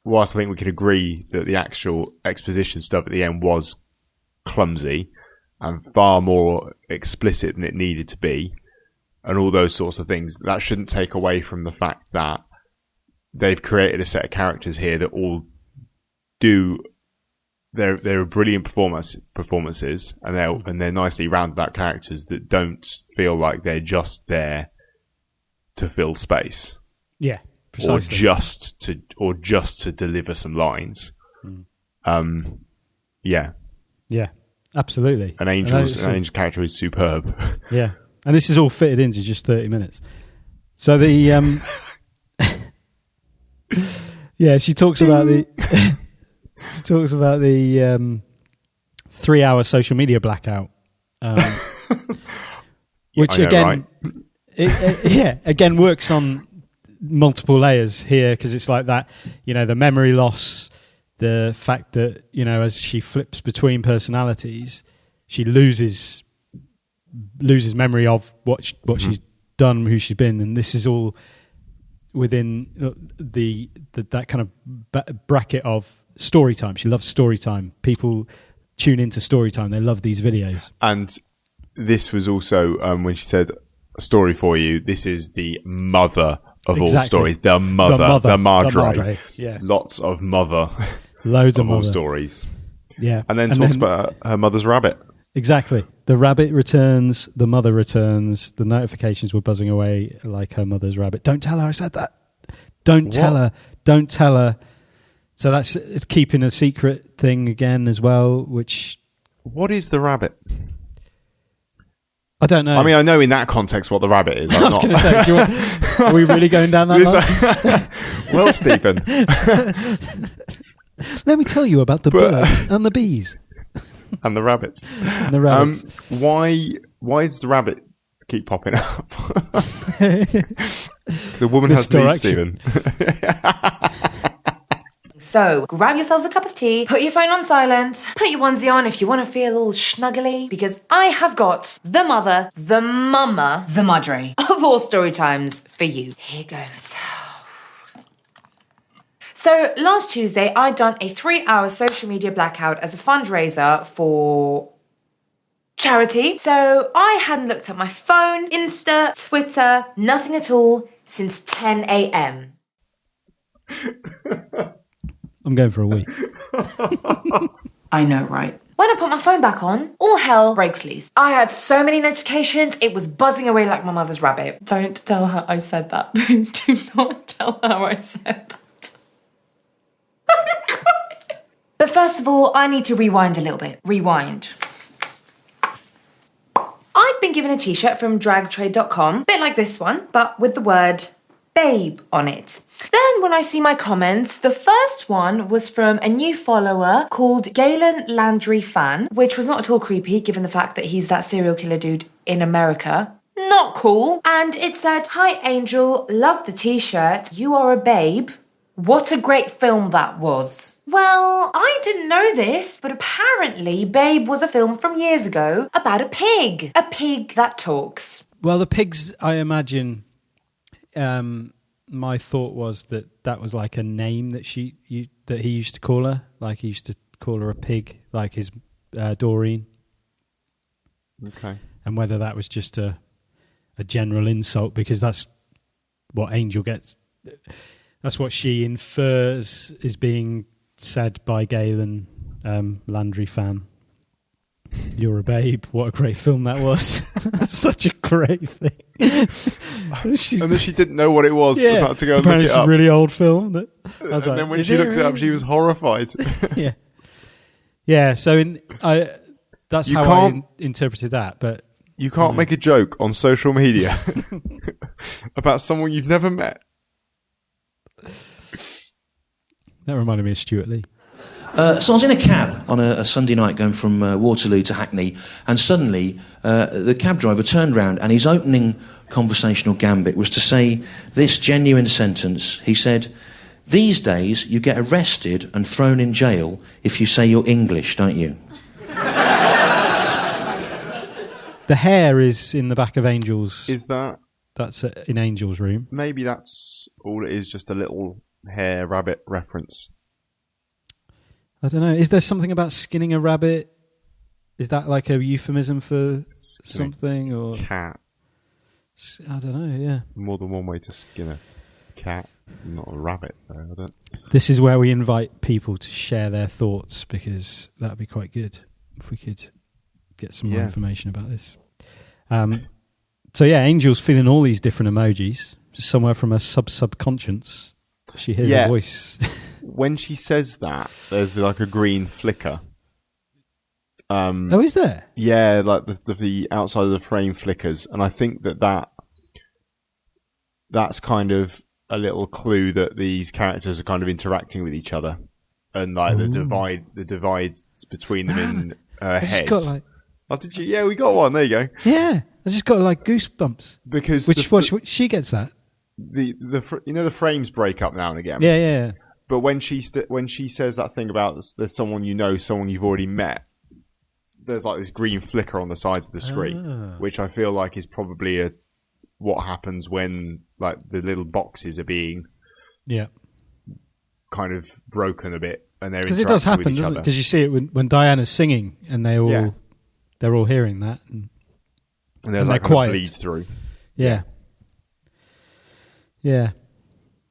I think we can agree that the actual exposition stuff at the end was clumsy and far more explicit than it needed to be, and all those sorts of things, that shouldn't take away from the fact that they've created a set of characters here that all do. They're brilliant performances, and they're nicely rounded out characters that don't feel like they're just there to fill space. Yeah, precisely. or just to deliver some lines. Yeah, absolutely. An Angel's character is superb. Yeah, and this is all fitted into just 30 minutes. So the she talks about the 3-hour social media blackout, which again, right? Again works on multiple layers here, because it's like that, the memory loss, the fact that as she flips between personalities, she loses memory of what she's done, who she's been, and this is all within that kind of bracket of story time. She loves story time. People tune into story time. They love these videos. And this was also when she said a story for you. This is the mother of all stories. The mother, the Madre. Yeah, lots of mother, loads of all mother stories. Yeah, and then talks about her mother's rabbit. Exactly. The rabbit returns. The mother returns. The notifications were buzzing away like her mother's rabbit. Don't tell her I said that. Don't tell her. Don't tell her. So it's keeping a secret thing again as well, which... What is the rabbit? I don't know. I mean, I know in that context what the rabbit is. I was going to say, are we really going down that line? Well, Stephen. Let me tell you about the birds and the bees. And the rabbits. And the rabbits. Why does the rabbit keep popping up? The woman has needs, Stephen. So, grab yourselves a cup of tea, put your phone on silent, put your onesie on if you want to feel all snuggly, because I have got the mother, the mama, the madre of all story times for you. Here goes. So, last Tuesday, I'd done a 3-hour social media blackout as a fundraiser for charity. So, I hadn't looked at my phone, Insta, Twitter, nothing at all since 10 a.m. I'm going for a week. I know, right? When I put my phone back on, all hell breaks loose. I had so many notifications, it was buzzing away like my mother's rabbit. Don't tell her I said that. Do not tell her I said that. But first of all, I need to rewind a little bit. Rewind. I'd been given a t-shirt from dragtrade.com, a bit like this one, but with the word babe on it. Then when I see my comments, the first one was from a new follower called Galen Landry Fan, which was not at all creepy given the fact that he's that serial killer dude in America. Not cool. And it said, "Hi Angel, love the t-shirt. You are a babe. What a great film that was." Well, I didn't know this, but apparently Babe was a film from years ago about a pig. A pig that talks. Well, the pigs, I imagine... my thought was that was like a name that he used to call her. Like he used to call her a pig, like his Doreen. Okay. And whether that was just a a general insult, because that's what Angel gets. That's what she infers is being said by Galen, Landry fan. You're a babe. What a great film that was. That's such a great thing. And then she didn't know what it was. Yeah, About to go and apparently look it it's up. a really old film. Then when she looked it up, she was horrified. Yeah. Yeah, so that's You how can't- I interpreted that. But You can't make a joke on social media about someone you've never met. that reminded me of Stuart Lee. So I was in a cab on a Sunday night going from Waterloo to Hackney, and suddenly the cab driver turned round, and his opening conversational gambit was to say this genuine sentence. He said, "These days you get arrested and thrown in jail if you say you're English, don't you?" The hair is in the back of Angel's. Is that... That's in Angel's room. Maybe that's all it is, just a little hare rabbit reference. I don't know. Is there something about skinning a rabbit? Is that like a euphemism for something? Or Cat. I don't know, yeah. More than one way to skin a cat. Not a rabbit, though. I don't... This is where we invite people to share their thoughts, because that would be quite good if we could get some more information about this. So yeah, Angel's feeling all these different emojis. Just somewhere from her subconscious, she hears a voice. When she says that, there's like a green flicker. Oh, is there? Yeah, like the outside of the frame flickers, and I think that's kind of a little clue that these characters are kind of interacting with each other, and like the divides between them in heads. Got, like, oh, did you? Yeah, we got one. There you go. Yeah, I just got like goosebumps Because she gets that. The frames break up now and again. Yeah. But when she says that thing about there's someone you know, someone you've already met, there's like this green flicker on the sides of the screen, which I feel like is probably what happens when like the little boxes are being kind of broken a bit, and they're because it does happen, doesn't it? Because you see it when Diana's singing, and they're all hearing that, and they're quiet. Bleed through. Yeah.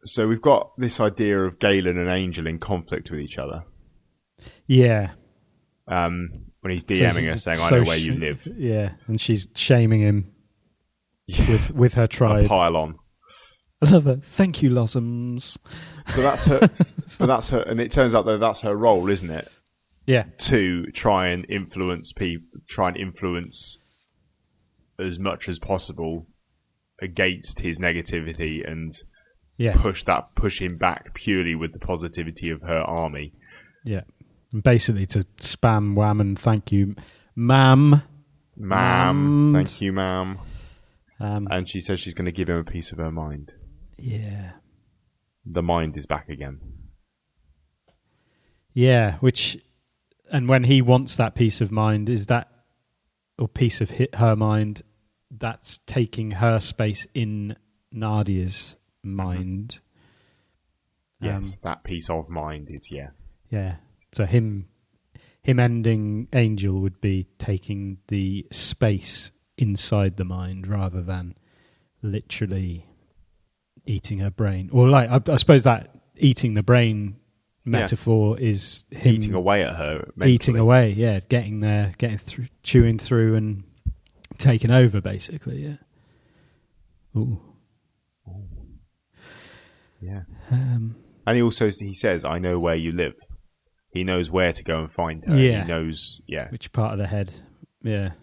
So we've got this idea of Galen and Angel in conflict with each other. Yeah. When he's DMing her saying, "I know where you live." Yeah, and she's shaming him with her tribe. A pile on. I love it. Thank you, Losums. So that's her. But that's her, and it turns out that that's her role, isn't it? Yeah. To try and influence people, as much as possible against his negativity and push him back purely with the positivity of her army. Yeah. And basically to spam wham and thank you, ma'am. Ma'am. Thank you, ma'am. And she says she's going to give him a piece of her mind. Yeah. The mind is back again. Yeah, and when he wants that piece of mind, or piece of her mind, that's taking her space in Nadia's mind. Yes, that piece of mind is, Yeah. So him ending Angel would be taking the space inside the mind rather than literally eating her brain. Or like, I suppose that eating the brain metaphor is him eating away at her. Mentally. Eating away, getting there, getting through, chewing through and taking over, basically, Ooh. Yeah. And he says, "I know where you live." He knows where to go and find her. Yeah. He knows, which part of the head. Yeah.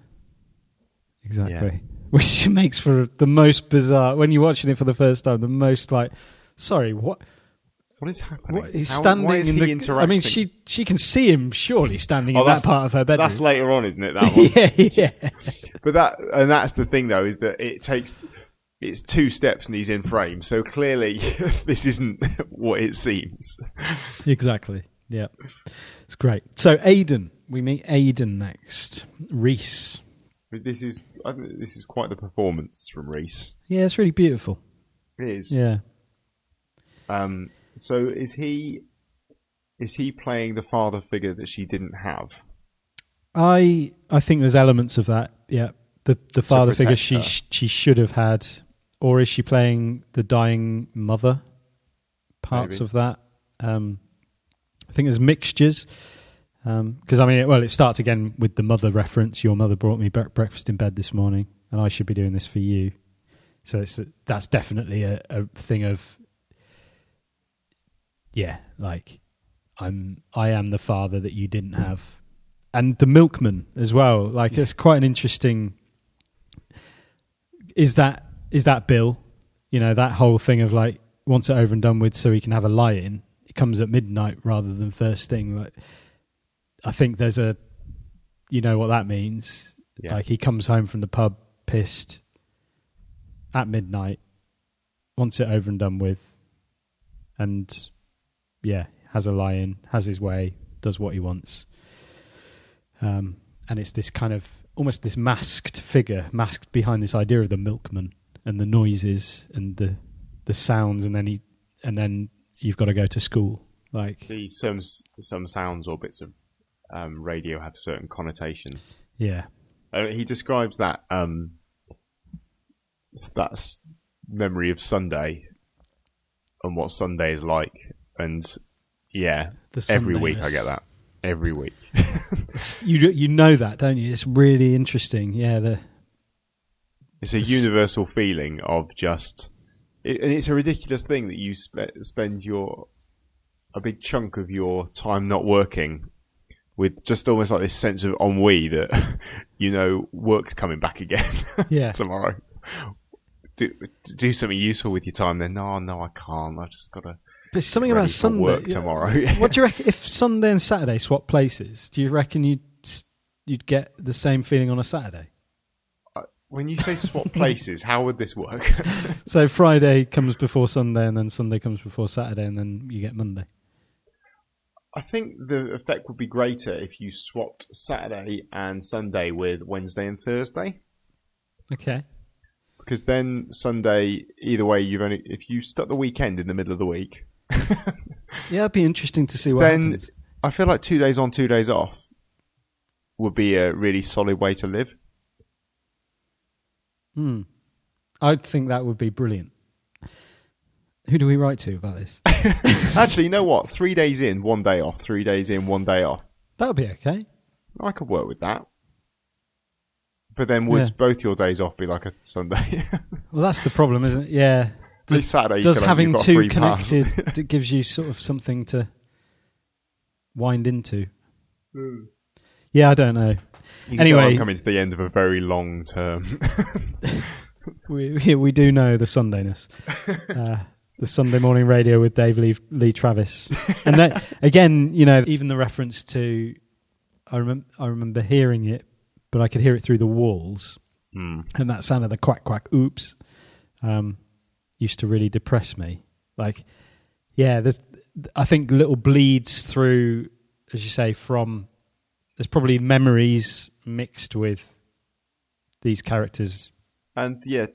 Exactly. Yeah. Which makes for the most bizarre, when you're watching it for the first time, the most like, sorry, what? What is happening? He's standing why is in he interacting? I mean, she can see him surely standing in that part of her bedroom. That's later on, isn't it? That one. Yeah. But that's the thing, though, is that it's 2 steps and he's in frame. So clearly, this isn't what it seems. Exactly. Yeah, it's great. So Aidan, we meet Aidan next. Reese. I think this is quite the performance from Reese. Yeah, it's really beautiful. It is. Yeah. So is he playing the father figure that she didn't have? I think there's elements of that. Yeah, the father figure protect she should have had, or is she playing the dying mother? Parts Maybe. of that. I think there's mixtures. Because it starts again with the mother reference. Your mother brought me breakfast in bed this morning, and I should be doing this for you. So that's definitely a thing of, like I am the father that you didn't have, and the milkman as well. Like it's quite an interesting. Is that Bill? You know, that whole thing of like wants it over and done with so he can have a lie-in. It comes at midnight rather than first thing. Like, I think there's you know what that means. Yeah. Like he comes home from the pub pissed at midnight, wants it over and done with, and has a lie-in, has his way, does what he wants. And it's this kind of almost this masked figure, masked behind this idea of the milkman and the noises and the sounds, and then you've got to go to school. Like some sounds or bits of radio have certain connotations. Yeah. He describes that memory of Sunday and what Sunday is like, and every week I get that. Every week. you know that, don't you? It's really interesting. Yeah, it's a universal feeling of just, and it's a ridiculous thing that you spend a big chunk of your time not working with just almost like this sense of ennui that work's coming back again. Tomorrow. Do something useful with your time. Then no, I can't. I just got to. But something about Sunday. Work tomorrow. What do you reckon? If Sunday and Saturday swap places, do you reckon you'd get the same feeling on a Saturday? When you say swap places, how would this work? So Friday comes before Sunday, and then Sunday comes before Saturday, and then you get Monday. I think the effect would be greater if you swapped Saturday and Sunday with Wednesday and Thursday. Okay. Because then Sunday, either way, if you stuck the weekend in the middle of the week. Yeah, it'd be interesting to see what happens. I feel like 2 days on, 2 days off would be a really solid way to live. I think that would be brilliant. Who do we write to about this? Actually, you know what? 3 days in, 1 day off. 3 days in, 1 day off. That would be okay. I could work with that. But then would both your days off be like a Sunday? Well, that's the problem, isn't it? Yeah. Saturday, does having two connected it gives you sort of something to wind into? Yeah, I don't know. Anyway, coming to the end of a very long term. we do know the Sundayness. The Sunday morning radio with Dave Lee Travis. And then, again, even the reference to, I remember hearing it, but I could hear it through the walls. And that sound of the quack, quack, oops, used to really depress me. Like, I think little bleeds through, as you say, there's probably memories mixed with these characters. And the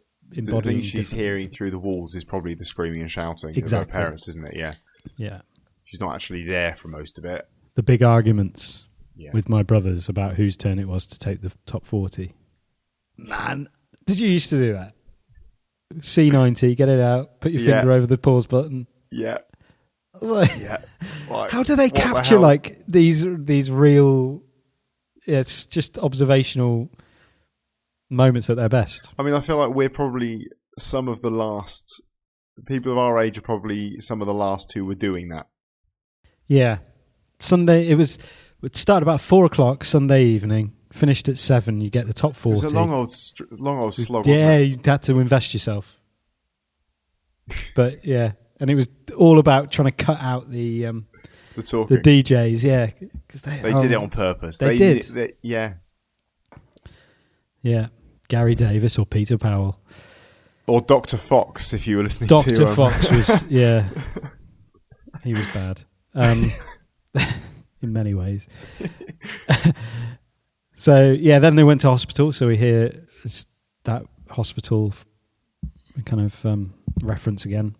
thing she's hearing through the walls is probably the screaming and shouting of her parents, isn't it? Yeah. Yeah. She's not actually there for most of it. The big arguments with my brothers about whose turn it was to take the top 40. Man, did you used to do that? C90, get it out, put your finger over the pause button. Yeah. I was like, how do they capture like these real? It's just observational moments at their best. I mean, I feel like we're probably some of the last people of our age are probably some of the last who were doing that. Yeah, Sunday it started about 4:00 Sunday evening. Finished at 7. You get the top 40. It was a long old slog. Yeah, you had to invest yourself. But yeah, and it was all about trying to cut out the DJs. Yeah, because they did it on purpose. They did. Yeah. Gary Davis or Peter Powell or Dr. Fox, if you were listening. Dr. Fox was he was bad in many ways. So then they went to hospital. So we hear that hospital kind of reference again.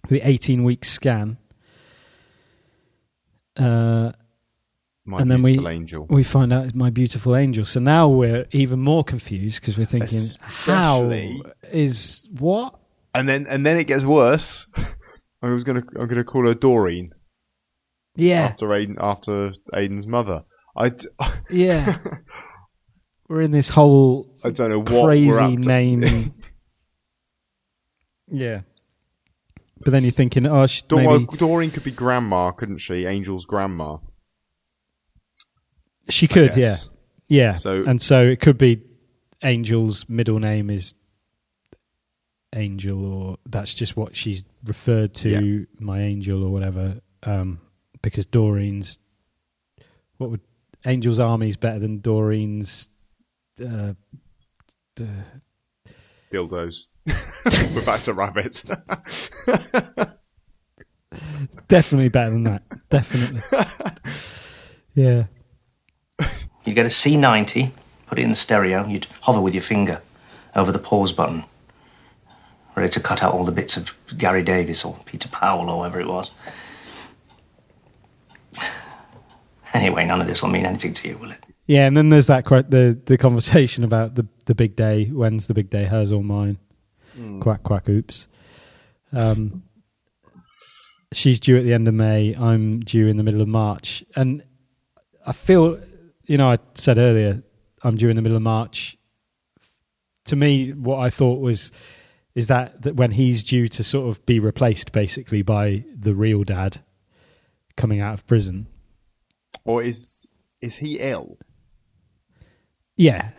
The 18-week scan. and then Beautiful Angel. we find out it's My Beautiful Angel. So now we're even more confused because we're thinking, Especially- how is what? And then it gets worse. I'm gonna call her Doreen Yeah, after Aiden's mother. yeah. We're in this whole I don't know what we're crazy up to. name. Yeah, but then you're thinking, oh, maybe Doreen could be grandma, couldn't she? Angel's grandma. she could. Yeah, guess. yeah. So- and so it could be Angel's middle name is Angel, or that's just what she's referred to, my angel or whatever. Because Doreen's, Angel's army is better than Doreen's. Dildos. We're back to rabbits. Definitely better than that. Definitely. Yeah. You'd get a C90, put it in the stereo, you'd hover with your finger over the pause button, ready to cut out all the bits of Gary Davis or Peter Powell or whoever it was. Anyway, none of this will mean anything to you, will it? Yeah, and then there's that the conversation about the big day. When's the big day? Hers or mine? Quack, quack, oops. She's due at the end of May. I'm due in the middle of March. And I feel, I said earlier, I'm due in the middle of March. To me, what I thought is that when he's due to sort of be replaced basically by the real dad coming out of prison. Or is he ill? Yeah.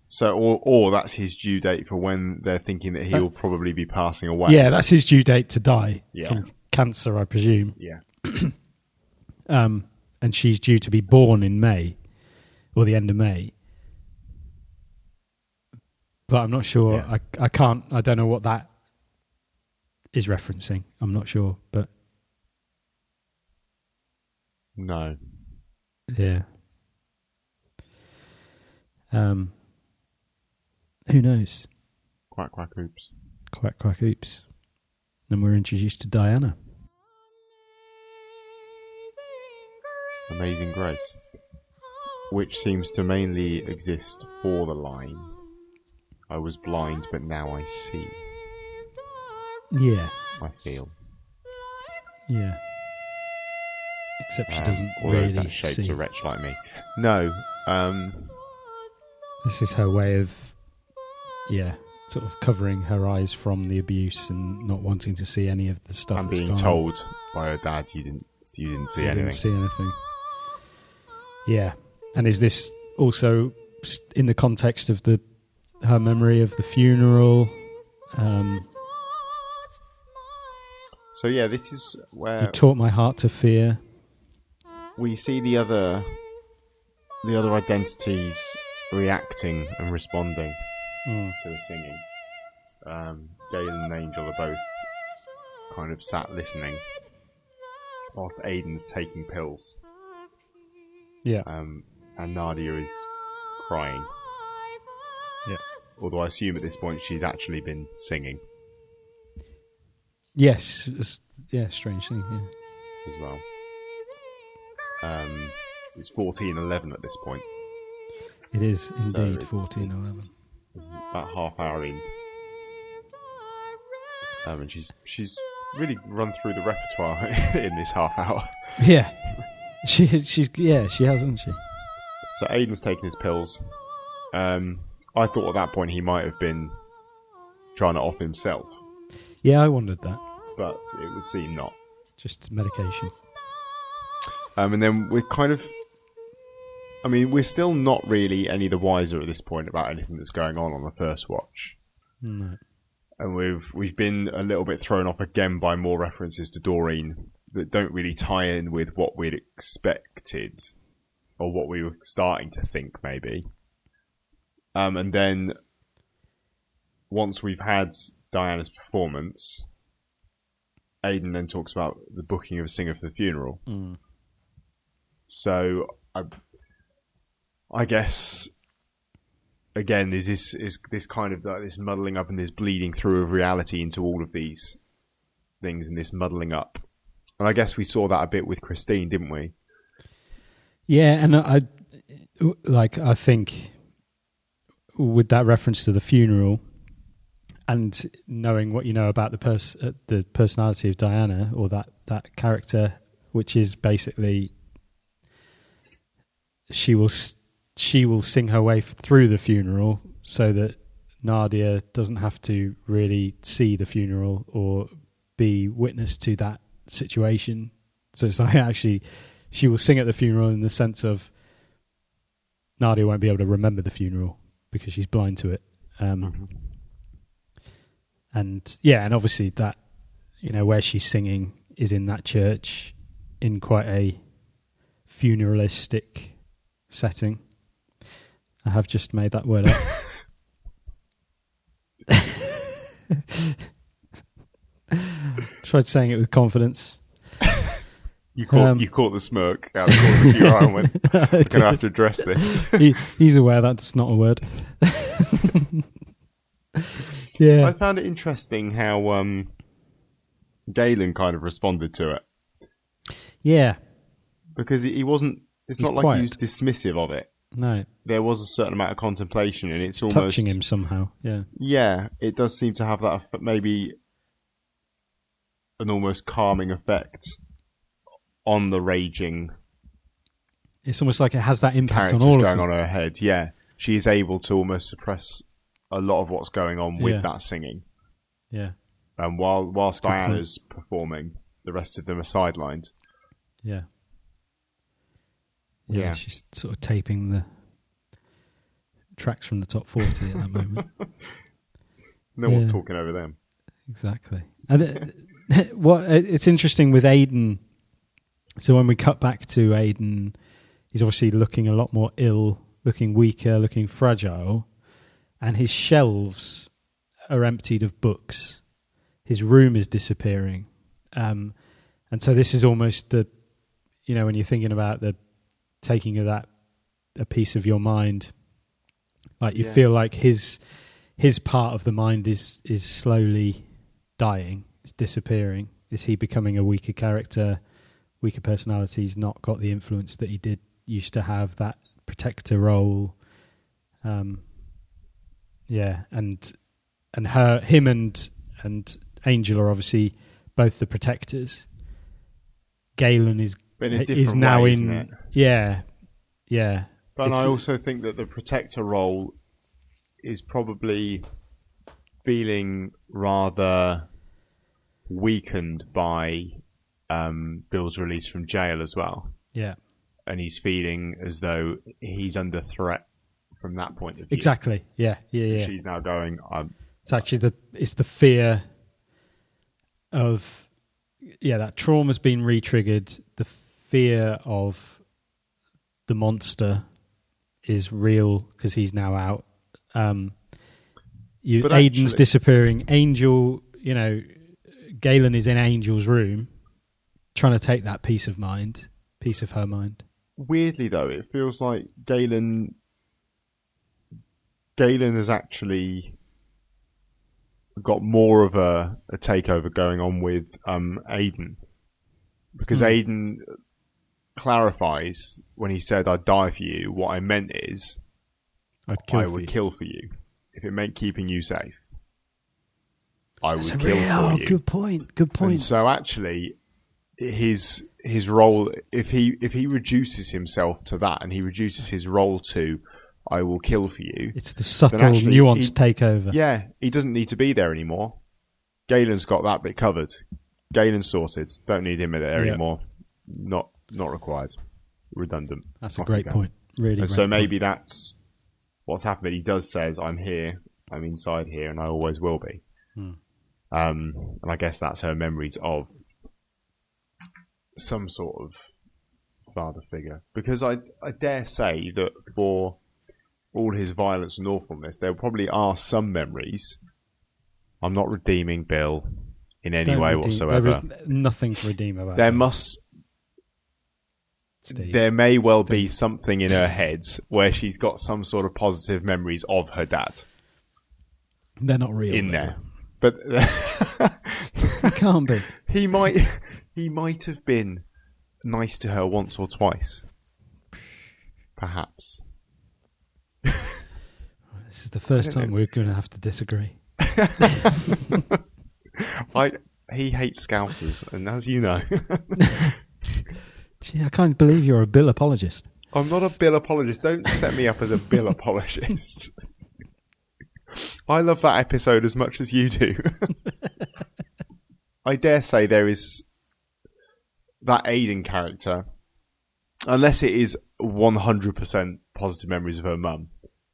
So, or that's his due date for when they're thinking that he'll probably be passing away. Yeah, that's his due date to die Yeah. from cancer, I presume. Yeah. And she's due to be born in May, or the end of May. But I'm not sure. Yeah. I don't know what that is referencing. I'm not sure, but No. yeah. Who knows? Quack, quack, oops. Quack, quack, oops. Then we're introduced to Diana. Amazing Grace. Which seems to mainly exist for the line, I was blind, but now I see. Yeah, I feel. yeah. Except she doesn't Although really that shapes see. a wretch like me. No. This is her way of, sort of covering her eyes from the abuse and not wanting to see any of the stuff. I'm that's being gone on. told by her dad you didn't see You anything. didn't see anything. Yeah, and is this also in the context of her memory of the funeral? So yeah, this is You where taught my heart to fear. we see the other identities reacting and responding to the singing. Galen and Angel are both kind of sat listening whilst Aiden's taking pills. Yeah, And Nadia is crying. yeah, Although I assume at this point she's actually been singing yes, strange thing. Yeah, as well. It's 14:11 at this point. it is indeed it's- 14:11. It's about half hour in. And she's really run through the repertoire in this half hour. Yeah, she has, hasn't she? So Aiden's taking his pills. I thought at that point he might have been trying it off himself, Yeah, I wondered that. but it would seem not. Just medication. And then we're we're still not really any the wiser at this point about anything that's going on the first watch. No. And we've been a little bit thrown off again by more references to Doreen that don't really tie in with what we'd expected or what we were starting to think maybe. And then once we've had Diana's performance, Aiden then talks about the booking of a singer for the funeral. So I guess again is this kind of like this muddling up and this bleeding through of reality into all of these things and this muddling up. And I guess we saw that a bit with Christine, didn't we? Yeah, and I think with that reference to the funeral and knowing what you know about the personality of Diana, or that character, which is basically she will sing her way through the funeral so that Nadia doesn't have to really see the funeral or be witness to that situation. So it's like, actually, she will sing at the funeral in the sense of Nadia won't be able to remember the funeral because she's blind to it. And yeah, and obviously that, where she's singing is in that church in quite a funeralistic setting. I have just made that word up. Tried saying it with confidence. You caught the smirk out of the corner of your eye and went, "I'm going to have to address this." He's aware that's not a word. Yeah, I found it interesting how Galen kind of responded to it. Yeah, because he wasn't. He's not like quiet. he was dismissive of it. No, there was a certain amount of contemplation, and it's almost touching him somehow. Yeah, yeah, it does seem to have that maybe an almost calming effect on the raging. It's almost like it has that impact on all of them. Going on her head. Yeah, she is able to almost suppress a lot of what's going on with that singing. Yeah, and whilst Diana's performing, the rest of them are sidelined. Yeah. Yeah, she's sort of taping the tracks from the top 40 at that moment. No one's talking over them. Exactly. And it's interesting with Aidan. So when we cut back to Aidan, he's obviously looking a lot more ill, looking weaker, looking fragile, and his shelves are emptied of books. His room is disappearing. And so this is almost the, when you're thinking about the taking of that a piece of your mind, like you feel like his part of the mind is slowly dying, it's disappearing. Is he becoming a weaker character, weaker personality? He's not got the influence that he used to have, that protector role. And him and Angel are obviously both the protectors. Galen is now way, in isn't it? Yeah. But I also think that the protector role is probably feeling rather weakened by Bill's release from jail as well. Yeah. And he's feeling as though he's under threat from that point of view. Exactly. Yeah. She's now going, it's actually it's the fear of that trauma's been re-triggered. The fear of the monster is real because he's now out. Aidan's disappearing. Angel, Galen is in Angel's room trying to take that piece of her mind. Weirdly though, it feels like Galen has actually got more of a takeover going on with Aidan, because Aidan clarifies when he said "I'd die for you," what I meant is I would kill for you. If it meant keeping you safe, I would kill for you. Good point. And so actually his role, if he reduces himself to that, and he reduces his role to "I will kill for you," it's the subtle, nuanced takeover. Yeah, he doesn't need to be there anymore. Galen's got that bit covered. Galen's sorted. Don't need him there anymore. Not required. Redundant. That's a great point. Really. And so maybe that's what's happened. He does says, "I'm here. I'm inside here, and I always will be." And I guess that's her memories of some sort of father figure. Because I dare say that for all his violence and awfulness, there probably are some memories. I'm not redeeming Bill in any way whatsoever. There is nothing to redeem about there him. There may well be something in her head where she's got some sort of positive memories of her dad. They're not real in there, but it can't be. He might have been nice to her once or twice. Perhaps. This is the first time we're going to have to disagree. He hates Scousers, and as you know... Gee, I can't believe you're a Bill apologist. I'm not a Bill apologist. Don't set me up as a Bill apologist. I love that episode as much as you do. I dare say there is that Aiden character, unless it is 100% positive memories of her mum,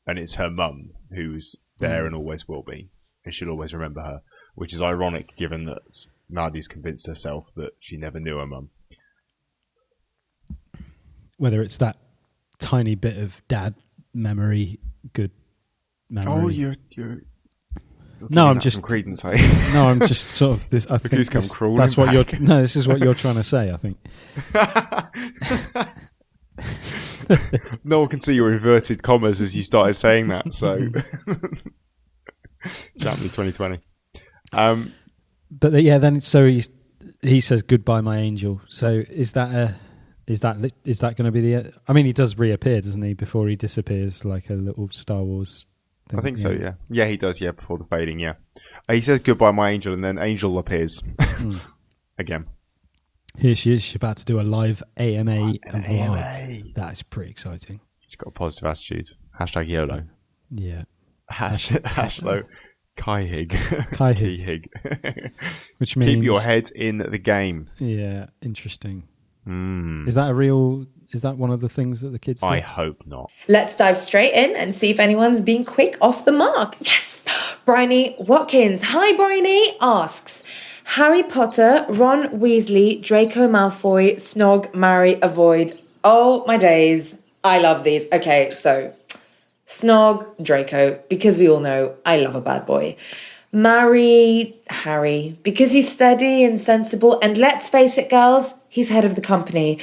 and it's her mum who's there and always will be, and she'll always remember her, which is ironic given that Mardy's convinced herself that she never knew her mum. Whether it's that tiny bit of dad memory, good memory. Oh, you're no, I'm just credence. No, I'm just sort of this. I think that's what you're. No, this is what you're trying to say. I think. No one can see your inverted commas as you started saying that. So, January 2020. But then he says goodbye, my angel. So is that going to be the? I mean, he does reappear, doesn't he? Before he disappears, like a little Star Wars thing. I think so. Yeah, yeah, he does. Yeah, before the fading. Yeah, he says goodbye, my angel, and then Angel appears again. Here she is. She's about to do a live AMA vlog. That is pretty exciting. She's got a positive attitude. Hashtag YOLO. Yeah. Hashtag Kai-hig. Kai-hig. Which means... Keep your head in the game. Yeah, interesting. Is that one of the things that the kids do? I hope not. Let's dive straight in and see if anyone's been quick off the mark. Yes! Bryony Watkins. Hi, Bryony. Asks... Harry Potter, Ron Weasley, Draco Malfoy, Snog, Marry, Avoid. Oh, my days. I love these. Okay, so Snog, Draco, because we all know I love a bad boy. Marry Harry, because he's steady and sensible. And let's face it, girls, he's head of the company,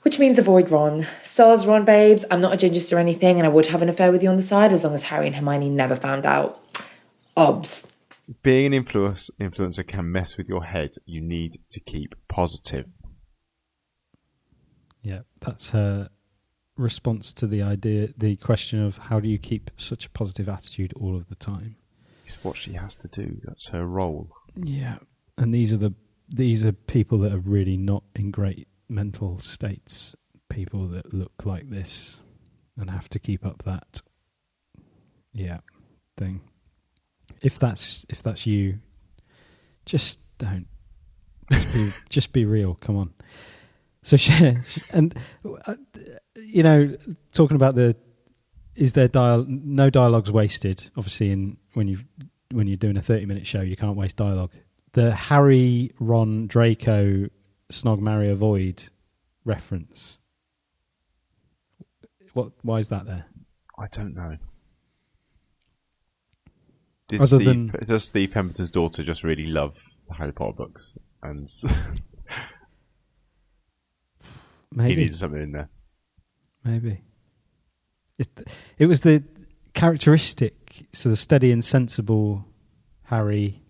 which means avoid Ron. Soz, Ron, babes, I'm not a gingist or anything, and I would have an affair with you on the side as long as Harry and Hermione never found out. Obs. Being an influencer can mess with your head. You need to keep positive. Yeah, that's her response to the question of how do you keep such a positive attitude all of the time? It's what she has to do. That's her role. Yeah, and these are people that are really not in great mental states. People that look like this and have to keep up that thing. If that's you, just don't. Just be real. Come on. So and talking about is there no dialogue's wasted. Obviously, when you're doing a 30-minute show, you can't waste dialogue. The Harry, Ron, Draco, Snog, Marry, Avoid reference. Why is that there? I don't know. Does Steve Pemberton's daughter just really love the Harry Potter books? And maybe he needs something in there. Maybe. It was the characteristic, so the steady and sensible Harry,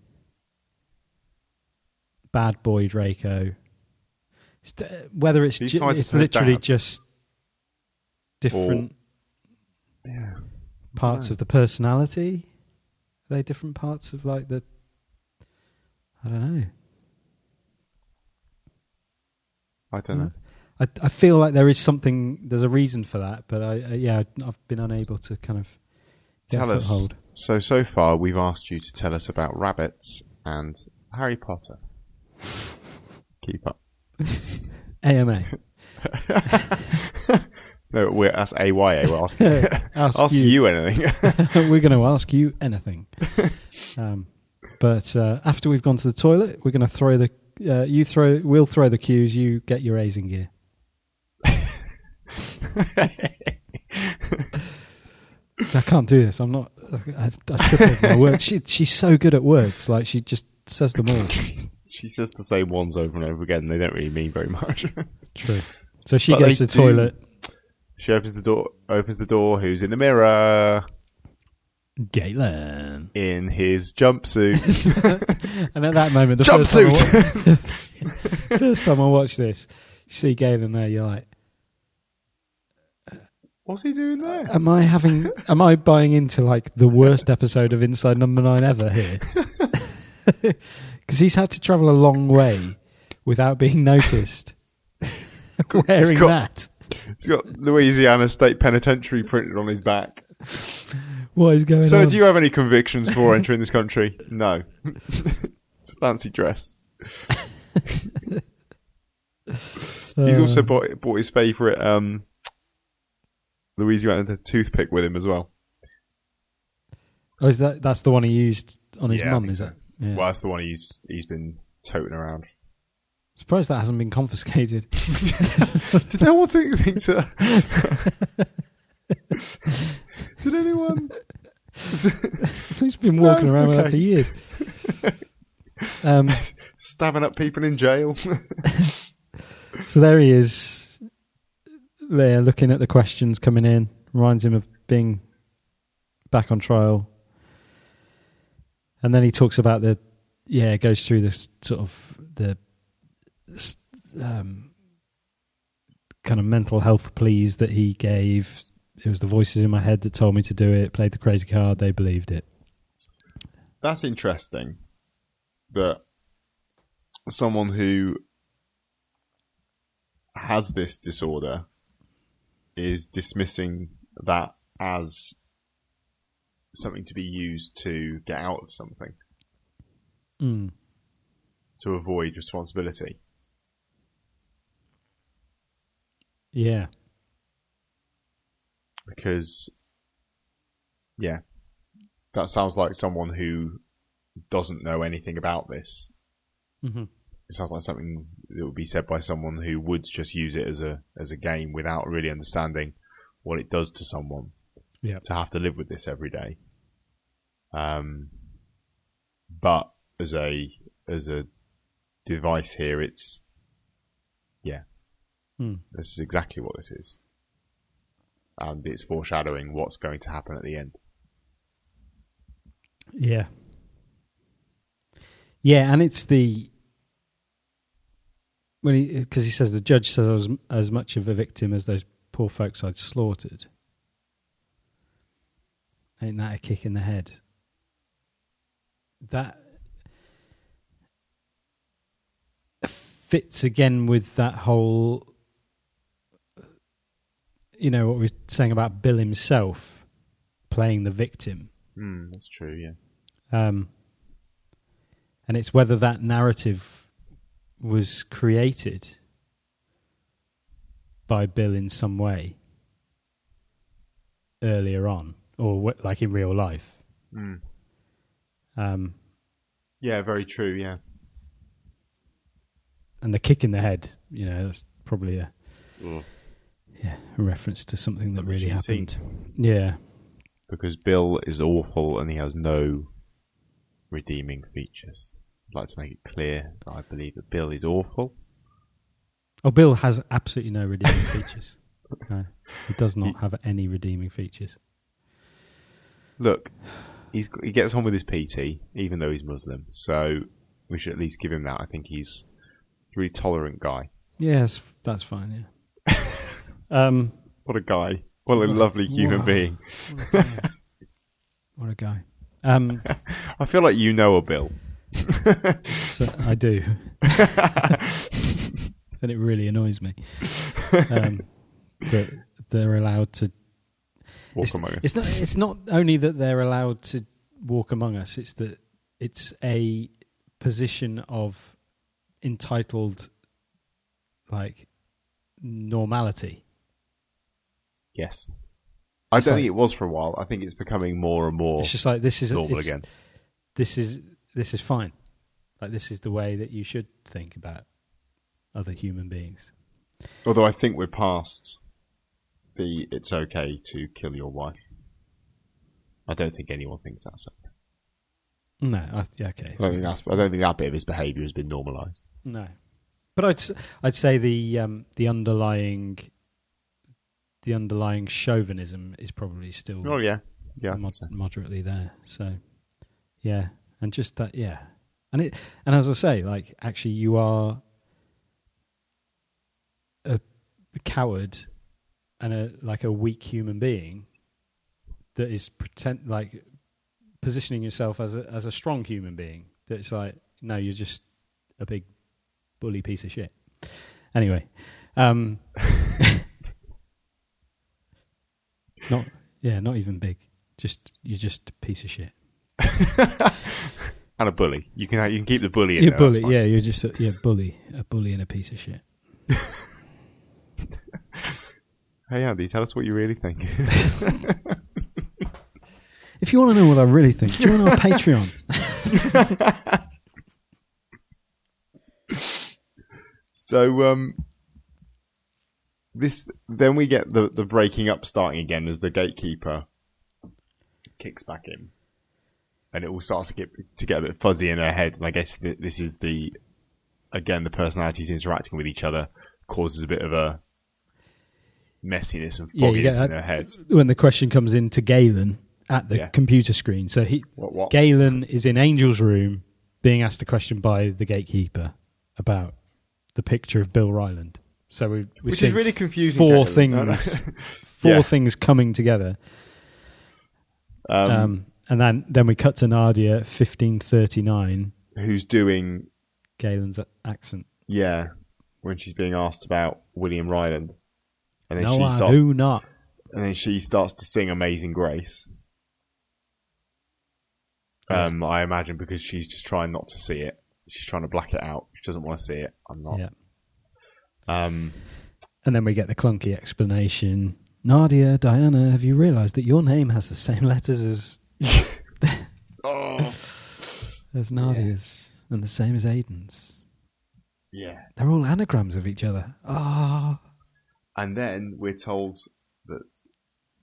bad boy Draco. Whether it's literally just different parts of the personality. Are they different parts of I don't know. I don't know. I feel like there's a reason for that, but I've been unable to kind of tell us. Hold. So far we've asked you to tell us about rabbits and Harry Potter. Keep up. AMA. No, that's AYA. We're asking, ask you anything. We're going to ask you anything. But after we've gone to the toilet, we're going to throw we'll throw the cues. You get your A's in gear. I can't do this. I'm not. I trip over my words. She's so good at words. Like she just says them all. She says the same ones over and over again. They don't really mean very much. True. So she goes to the toilet. She opens the door. Who's in the mirror? Galen. In his jumpsuit. And at that moment, first time I watched this, you see Galen there, you're like, What's he doing there? Am I buying into like the worst episode of Inside Number 9 ever here? Because he's had to travel a long way without being noticed. Wearing that. He's got Louisiana State Penitentiary printed on his back. What is going on? So, do you have any convictions for entering this country? No. It's a fancy dress. He's also bought his favourite Louisiana toothpick with him as well. Oh, that's the one he used on his mum, is it? Yeah. Well, that's the one he's been toting around. Surprised that hasn't been confiscated. Did no one think to... Did anyone... He's been walking around with that for years. Stabbing up people in jail. So there he is, there looking at the questions coming in. Reminds him of being back on trial. And then he talks about goes through this sort of the kind of mental health pleas that he gave. It was the voices in my head that told me to do it. Played the crazy card. They believed it. That's interesting. That someone who has this disorder is dismissing that as something to be used to get out of something. To avoid responsibility. Yeah. Because, that sounds like someone who doesn't know anything about this. Mm-hmm. It sounds like something that would be said by someone who would just use it as a game without really understanding what it does to someone. Yeah. To have to live with this every day. But as a device here, it's this is exactly what this is. And it's foreshadowing what's going to happen at the end. Yeah. Yeah, and it's because he says the judge says I was as much of a victim as those poor folks I'd slaughtered. Ain't that a kick in the head? That fits again with that whole, what we were saying about Bill himself playing the victim. That's true, yeah. And it's whether that narrative was created by Bill in some way earlier on, or like in real life. Yeah, very true, yeah. And the kick in the head, that's probably a reference to something that really happened. Yeah. Because Bill is awful and he has no redeeming features. I'd like to make it clear that I believe that Bill is awful. Oh, Bill has absolutely no redeeming features. No, he does not have any redeeming features. Look, he gets on with his PT, even though he's Muslim. So we should at least give him that. I think he's a really tolerant guy. Yes, that's fine, yeah. What a guy. What a lovely human being. What a guy. I feel like you know a Bill. So I do. And it really annoys me that they're allowed to walk among us. It's not only that they're allowed to walk among us, it's that it's a position of entitled normality. Yes. I don't think it was for a while. I think it's becoming more and more. It's just like this is normal again. This is fine. Like this is the way that you should think about other human beings. Although I think we're past it's okay to kill your wife. I don't think anyone thinks that's okay. No, okay. I don't think that bit of his behaviour has been normalised. No, but I'd say the underlying chauvinism is probably still moderately there. So yeah, and just that and as I say, actually you are a coward and a weak human being that is positioning yourself as a strong human being. That it's like, no, you're just a big bully piece of shit. Anyway, not even big. You're just a piece of shit. And a bully. You can keep the bully in you're there. Bully. Yeah, you're just a bully and a piece of shit. Hey Andy, tell us what you really think. If you want to know what I really think, join our Patreon. So then we get the breaking up starting again as the gatekeeper kicks back in, and it all starts to get a bit fuzzy in her head. And I guess this is the personalities interacting with each other causes a bit of a messiness and fogginess in her head. When the question comes in to Galen at the computer screen. So Galen is in Angel's room being asked a question by the gatekeeper about the picture of Bill Ryland. So which is really confusing. Four things coming together. And then we cut to Nadia 1539, who's doing Galen's accent. Yeah, when she's being asked about William Ryland, and then and then she starts to sing "Amazing Grace." I imagine because she's just trying not to see it. She's trying to black it out. She doesn't want to see it. I'm not. Yeah. And then we get the clunky explanation. Nadia, Diana, have you realised that your name has the same letters as as Nadia's and the same as Aiden's? Yeah. They're all anagrams of each other. And then we're told that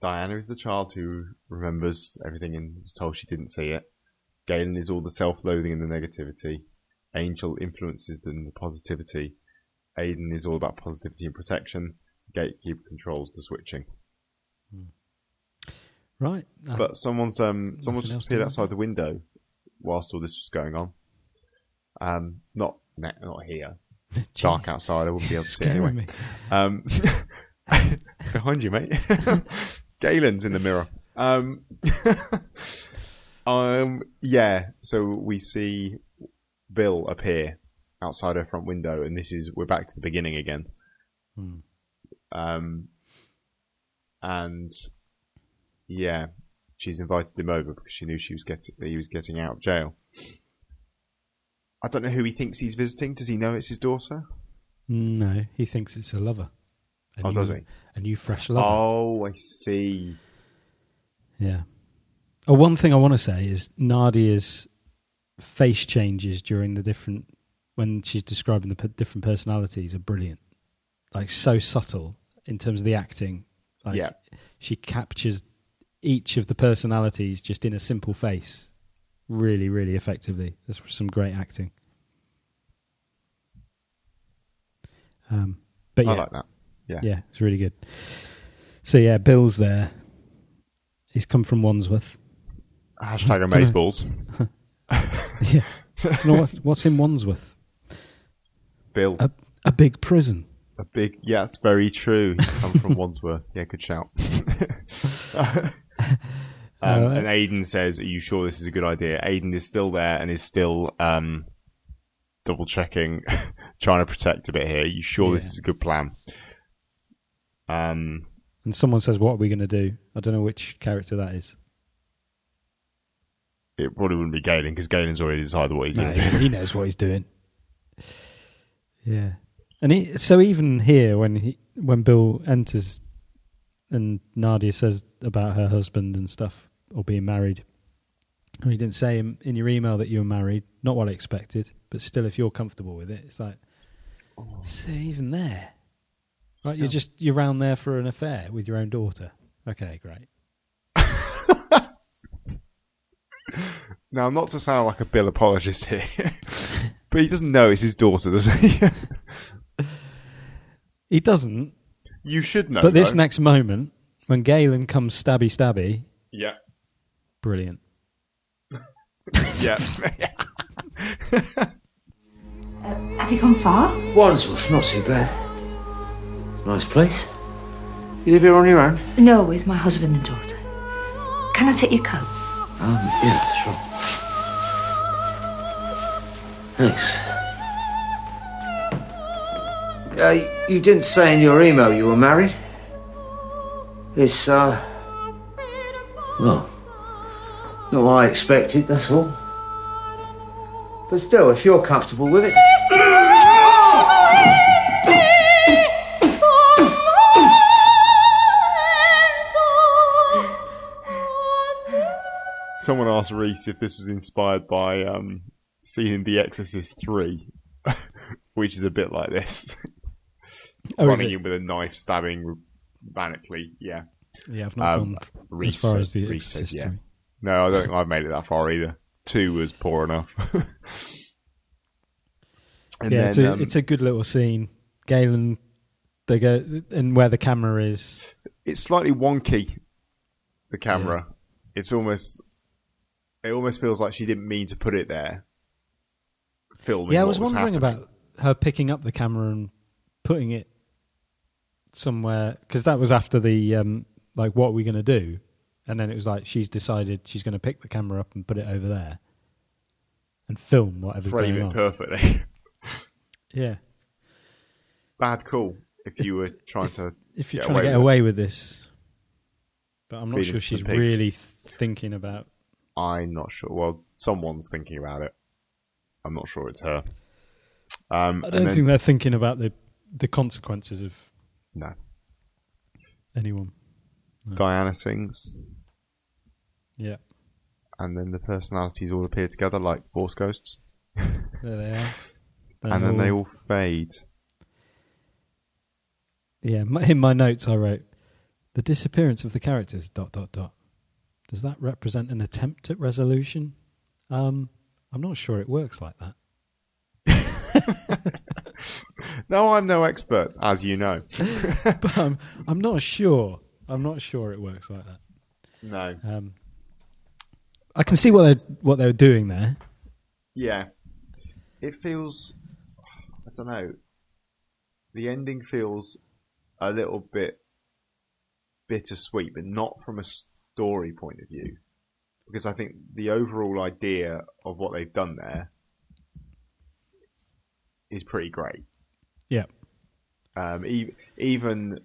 Diana is the child who remembers everything and was told she didn't see it. Galen is all the self-loathing and the negativity. Angel influences the positivity. Aiden is all about positivity and protection. Gatekeeper controls the switching. Right. But someone's just appeared outside the window whilst all this was going on. Not here. It's dark outside. I wouldn't be able to see it anyway. Behind you, mate. Galen's in the mirror. Yeah. So we see Bill appear outside her front window, and we're back to the beginning again. And yeah, she's invited him over because she knew he was getting out of jail. I don't know who he thinks he's visiting. Does he know it's his daughter? No, he thinks it's a lover. Does he? A new fresh lover. Oh, I see. Yeah. Oh, one thing I want to say is Nadia's face changes during when she's describing the different personalities are brilliant. Like, so subtle in terms of the acting. Like, she captures each of the personalities just in a simple face really, really effectively. There's some great acting. But I like that. Yeah, it's really good. So yeah, Bill's there. He's come from Wandsworth. Hashtag amazeballs. Yeah. Do you know what's in Wandsworth? Bill. A big prison. Yeah, it's very true. He's come from Wandsworth. Yeah, good shout. And Aiden says, "Are you sure this is a good idea?" Aiden is still there and is still double checking, trying to protect a bit here. Are you sure this is a good plan? And someone says, "What are we going to do?" I don't know which character that is. It probably wouldn't be Galen because Galen's already decided what he's going to do. He knows what he's doing. Yeah, and so even here when Bill enters and Nadia says about her husband and stuff or being married, and you didn't say in your email that you were married. Not what I expected, but still, if you're comfortable with it, it's like, see, even there, right? You're round there for an affair with your own daughter. Okay, great. Now, not to sound like a Bill apologist here, but he doesn't know it's his daughter, does he? He doesn't. You should know. But this next moment, when Galen comes stabby, yeah, brilliant. Yeah. Have you come far? Wandsworth, not too bad. Nice place. You live here on your own? No, with my husband and daughter. Can I take your coat? Yeah, sure. Thanks. You didn't say in your email you were married? It's, well, not what I expected, that's all. But still, if you're comfortable with it... Someone asked Reese if this was inspired by seeing The Exorcist 3, which is a bit like this. Running in with a knife, stabbing manically, yeah. Yeah, I've not gone as far as The Exorcist 3. No, I don't think I've made it that far either. 2 was poor enough. It's a good little scene. Galen, they go, and where the camera is. It's slightly wonky, the camera. Yeah. It almost feels like she didn't mean to put it there. Filming. Yeah, I was wondering about her picking up the camera and putting it somewhere, because that was after the like, what are we going to do? And then it was like she's decided she's going to pick the camera up and put it over there and film whatever's going on. Frame it perfectly. Yeah. Bad call if you were trying to if you're trying to get away with this. But I'm not sure she's really thinking about. I'm not sure. Well, someone's thinking about it. I'm not sure it's her. I don't think they're thinking about the consequences of anyone. No. Diana sings. Yeah. And then the personalities all appear together like Force Ghosts. There they are. And then they all fade. Yeah, in my notes I wrote, the disappearance of the characters, ... Does that represent an attempt at resolution? I'm not sure it works like that. No, I'm no expert, as you know. But I'm not sure. I'm not sure it works like that. No. I can see what they're doing there. Yeah. It feels, I don't know. The ending feels a little bit bittersweet, but not from a story point of view, because I think the overall idea of what they've done there is pretty great. Yeah. Even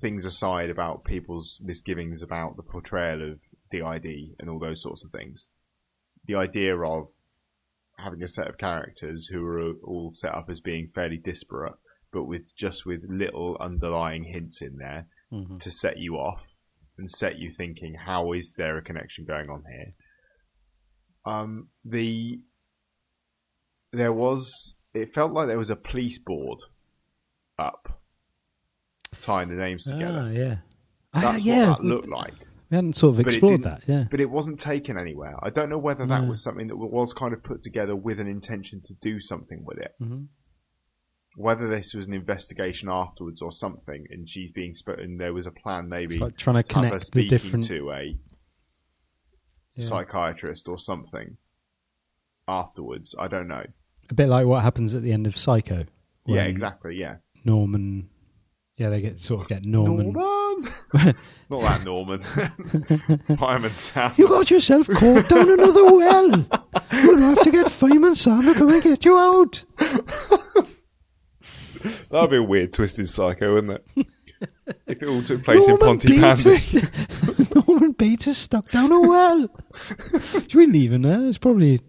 things aside about people's misgivings about the portrayal of DID and all those sorts of things, the idea of having a set of characters who are all set up as being fairly disparate, but with little underlying hints in there to set you off and set you thinking, how is there a connection going on here? It felt like there was a police board up tying the names together. Yeah. That's what that looked like. We hadn't sort of explored that, yeah. But it wasn't taken anywhere. I don't know whether that was something that was kind of put together with an intention to do something with it. Mm-hmm. Whether this was an investigation afterwards or something, and she's being and there was a plan maybe it's like trying to connect the different to a psychiatrist or something afterwards. I don't know. A bit like what happens at the end of Psycho. Yeah, exactly. Yeah, Norman. Yeah, they get Norman. Not that Norman. Fireman Sam. You got yourself caught down another well. You're gonna have to get Fireman Sam to come and get you out. That'd be a weird twist in Psycho, wouldn't it? If it all took place in Pontypandy. Norman Bates is stuck down a well. Should we leave him there? It's probably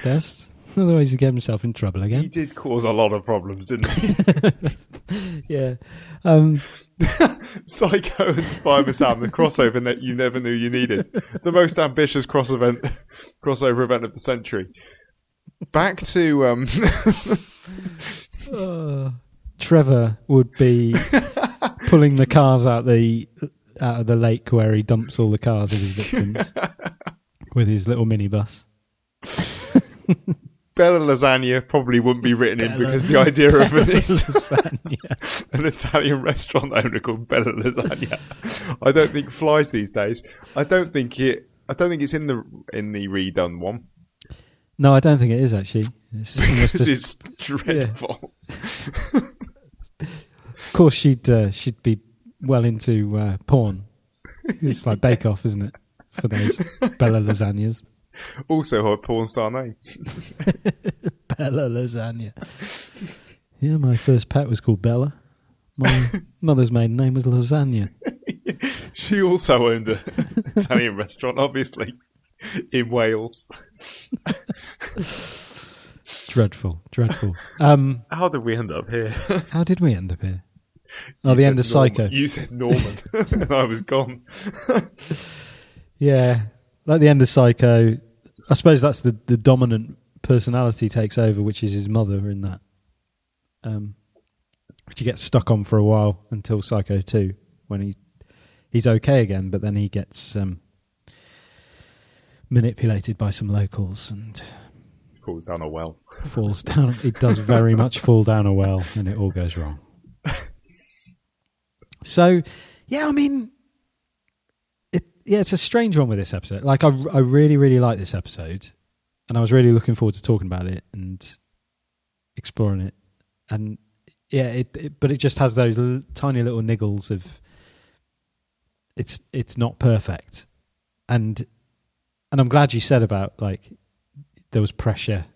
best. Otherwise he'd get himself in trouble again. He did cause a lot of problems, didn't he? Yeah. Psycho and Fireman Sam, the crossover that you never knew you needed. The most ambitious crossover event of the century. Back to... Trevor would be pulling the cars out of the lake where he dumps all the cars of his victims with his little minibus. Bella Lasagna probably wouldn't be written in because the idea of an Italian restaurant owner called Bella Lasagna, I don't think flies these days. I don't think it's in the redone one. No, I don't think it is actually. It's dreadful. Yeah. Of course, she'd be well into porn. It's like Bake Off, isn't it? For those Bella lasagnas. Also her porn star name. Bella lasagna. Yeah, my first pet was called Bella. My mother's maiden name was Lasagna. She also owned an Italian restaurant, obviously, in Wales. Dreadful. How did we end up here? How did we end up here? Oh, the end of Psycho. You said Norman, and I was gone. Yeah, like the end of Psycho. I suppose that's the dominant personality takes over, which is his mother in that. Which he gets stuck on for a while until Psycho 2, when he's okay again, but then he gets manipulated by some locals and falls down a well. It does very much fall down a well, and it all goes wrong. So, yeah, I mean, it's a strange one with this episode. Like, I really, really like this episode, and I was really looking forward to talking about it and exploring it. And yeah, but it just has those tiny little niggles of it's not perfect, and I'm glad you said about like there was pressure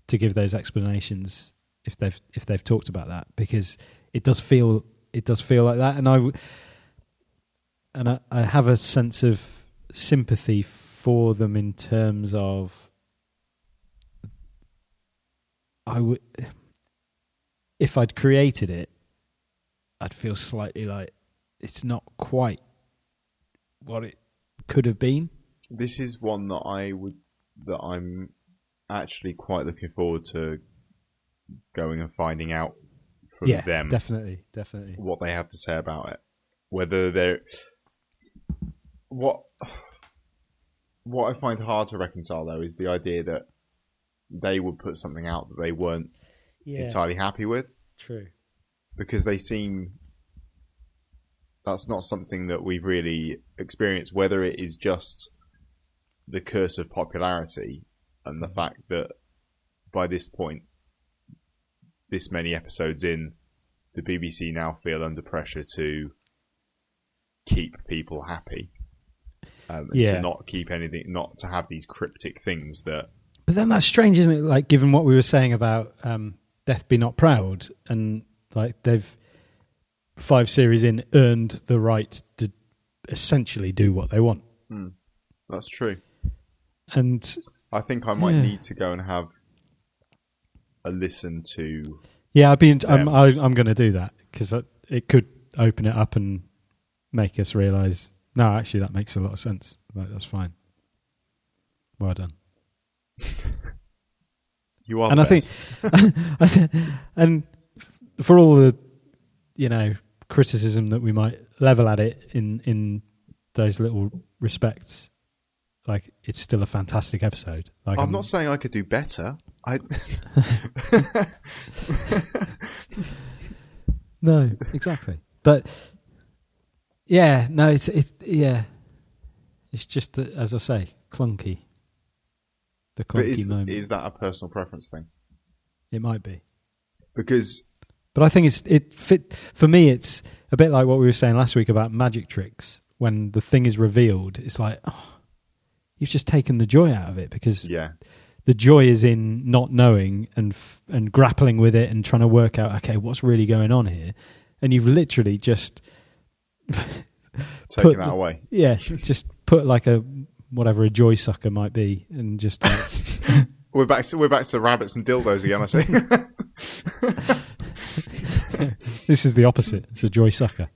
to give those explanations if they've talked about that, because it does feel like that, and I have a sense of sympathy for them in terms of if I'd created it, I'd feel slightly like it's not quite what it could have been. This is one that I'm actually quite looking forward to going and finding out from them. Definitely. What they have to say about it. Whether they're what I find hard to reconcile though is the idea that they would put something out that they weren't entirely happy with. True. Because that's not something that we've really experienced, whether it is just the curse of popularity and the fact that by this point, this many episodes in, the BBC now feel under pressure to keep people happy. To not keep anything, not to have these cryptic things that... But then that's strange, isn't it? Like, given what we were saying about Death Be Not Proud, and like they've 5 series in earned the right to essentially do what they want. That's true. And I think I might need to go and have a listen to. Yeah, I'm going to do that, because it could open it up and make us realise. No, actually, that makes a lot of sense. Like, that's fine. Well done. You are, and I think, and for all the, criticism that we might level at it in those little respects, like, it's still a fantastic episode. Like, I'm not saying I could do better. No, exactly. But it's just as I say, clunky. The clunky moment. Is that a personal preference thing? It might be. But I think it fit for me. It's a bit like what we were saying last week about magic tricks. When the thing is revealed, it's like, you've just taken the joy out of it, because the joy is in not knowing and grappling with it and trying to work out, okay, what's really going on here, and you've literally just taken that away. Yeah, just put like a joy sucker might be, and just like we're back to rabbits and dildos again. I see. This is the opposite. It's a joy sucker.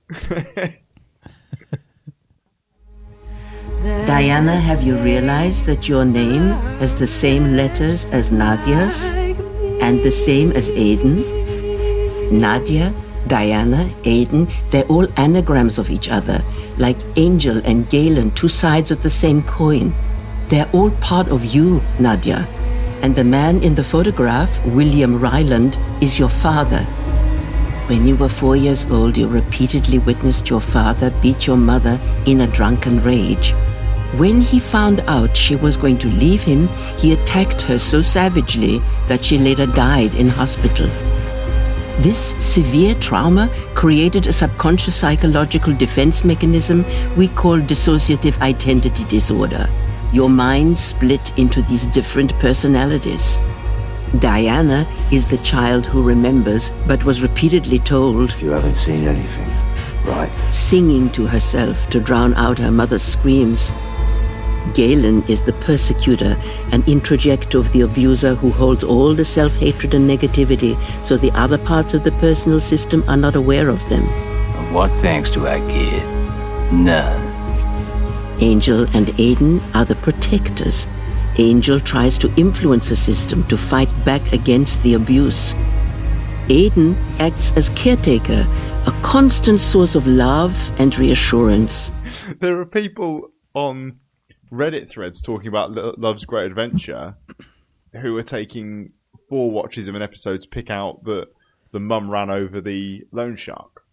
Diana, have you realized that your name has the same letters as Nadia's and the same as Aiden? Nadia, Diana, Aiden, they're all anagrams of each other, like Angel and Galen, 2 sides of the same coin. They're all part of you, Nadia. And the man in the photograph, William Ryland, is your father. When you were 4 years old, you repeatedly witnessed your father beat your mother in a drunken rage. When he found out she was going to leave him, he attacked her so savagely that she later died in hospital. This severe trauma created a subconscious psychological defense mechanism we call dissociative identity disorder. Your mind split into these different personalities. Diana is the child who remembers but was repeatedly told, You haven't seen anything, right? singing to herself to drown out her mother's screams. Galen is the persecutor and introject of the abuser who holds all the self-hatred and negativity so the other parts of the personal system are not aware of them. And what thanks do I get? None. Angel and Aiden are the protectors. Angel tries to influence the system to fight back against the abuse. Aiden acts as caretaker, a constant source of love and reassurance. There are people on Reddit threads talking about Love's Great Adventure who are taking 4 watches of an episode to pick out that the mum ran over the loan shark.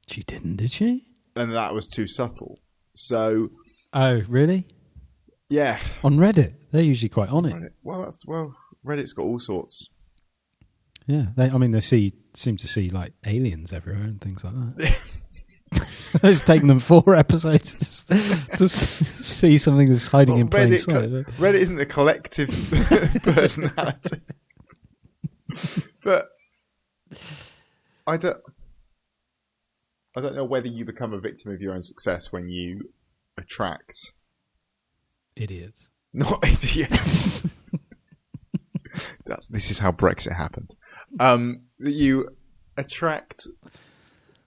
She didn't, did she? And that was too subtle. So... Oh, really? Yeah. On Reddit? They're usually quite on it. Reddit. Reddit's got all sorts. Yeah. They seem to see like aliens everywhere and things like that. It's taken them 4 episodes to see something that's hiding in plain sight. Reddit isn't a collective personality. But I don't know whether you become a victim of your own success when you attract idiots. Not idiots. This is how Brexit happened. That you attract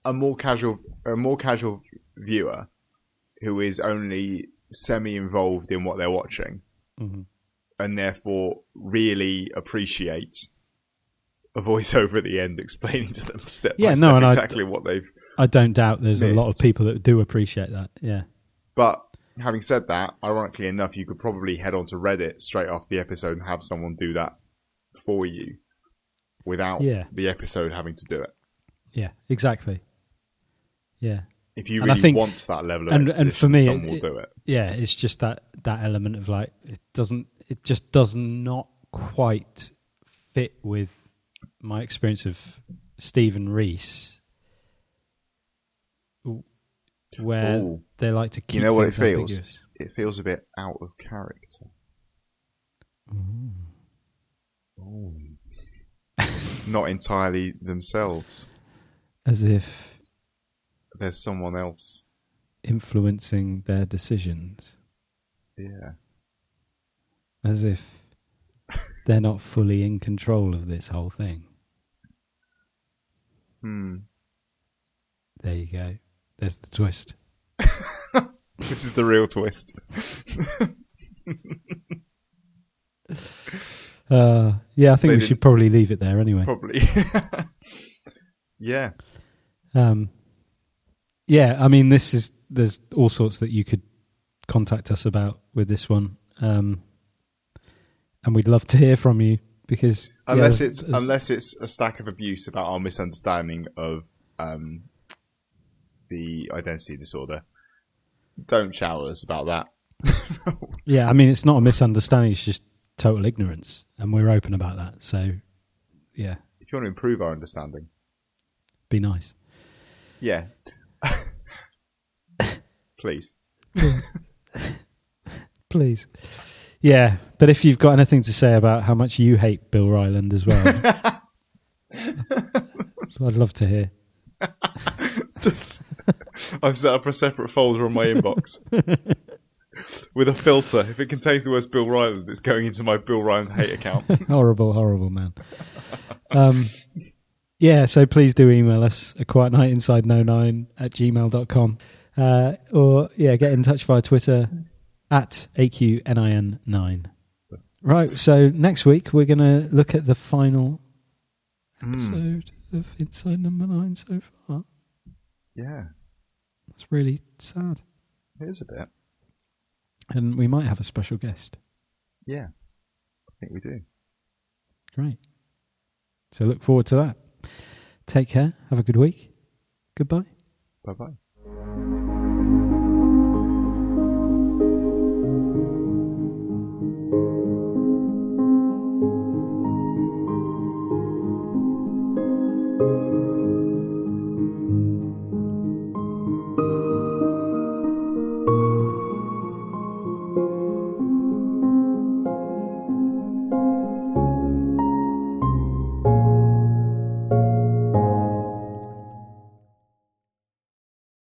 a more casual viewer who is only semi-involved in what they're watching, and therefore really appreciates a voiceover at the end explaining to them step by step exactly what they've. I don't doubt there's missed. a lot of people that do appreciate that. Yeah, but having said that, ironically enough, you could probably head on to Reddit straight after the episode and have someone do that for you without the episode having to do it. Yeah, exactly. Yeah. If you really want that level of exposition, and for me, someone will do it. Yeah, it's just that element of like it just does not quite fit with my experience of Stephen Reese, where they like to keep. You know what it feels? Ambiguous. It feels a bit out of character. Not entirely themselves. As if there's someone else influencing their decisions. Yeah. As if they're not fully in control of this whole thing. There you go. There's the twist. This is the real twist. Yeah, I think we should probably leave it there anyway. Probably. Yeah. Yeah, I mean, there's all sorts that you could contact us about with this one. And we'd love to hear from you because unless it's a stack of abuse about our misunderstanding of the identity disorder, don't shower us about that. Yeah, I mean, it's not a misunderstanding, it's just total ignorance, and we're open about that. So, yeah. If you want to improve our understanding, be nice. Yeah. Please. Please. Yeah, but if you've got anything to say about how much you hate Bill Ryland as well, I'd love to hear. I've set up a separate folder on my inbox with a filter. If it contains the words Bill Ryland, it's going into my Bill Ryland hate account. Horrible man. Yeah, so please do email us at quietnightinsideno9@gmail.com. Or get in touch via Twitter at AQNIN9. Right, so next week we're going to look at the final episode of Inside Number 9 so far. Yeah. That's really sad. It is a bit. And we might have a special guest. Yeah, I think we do. Great. So look forward to that. Take care. Have a good week. Goodbye. Bye-bye.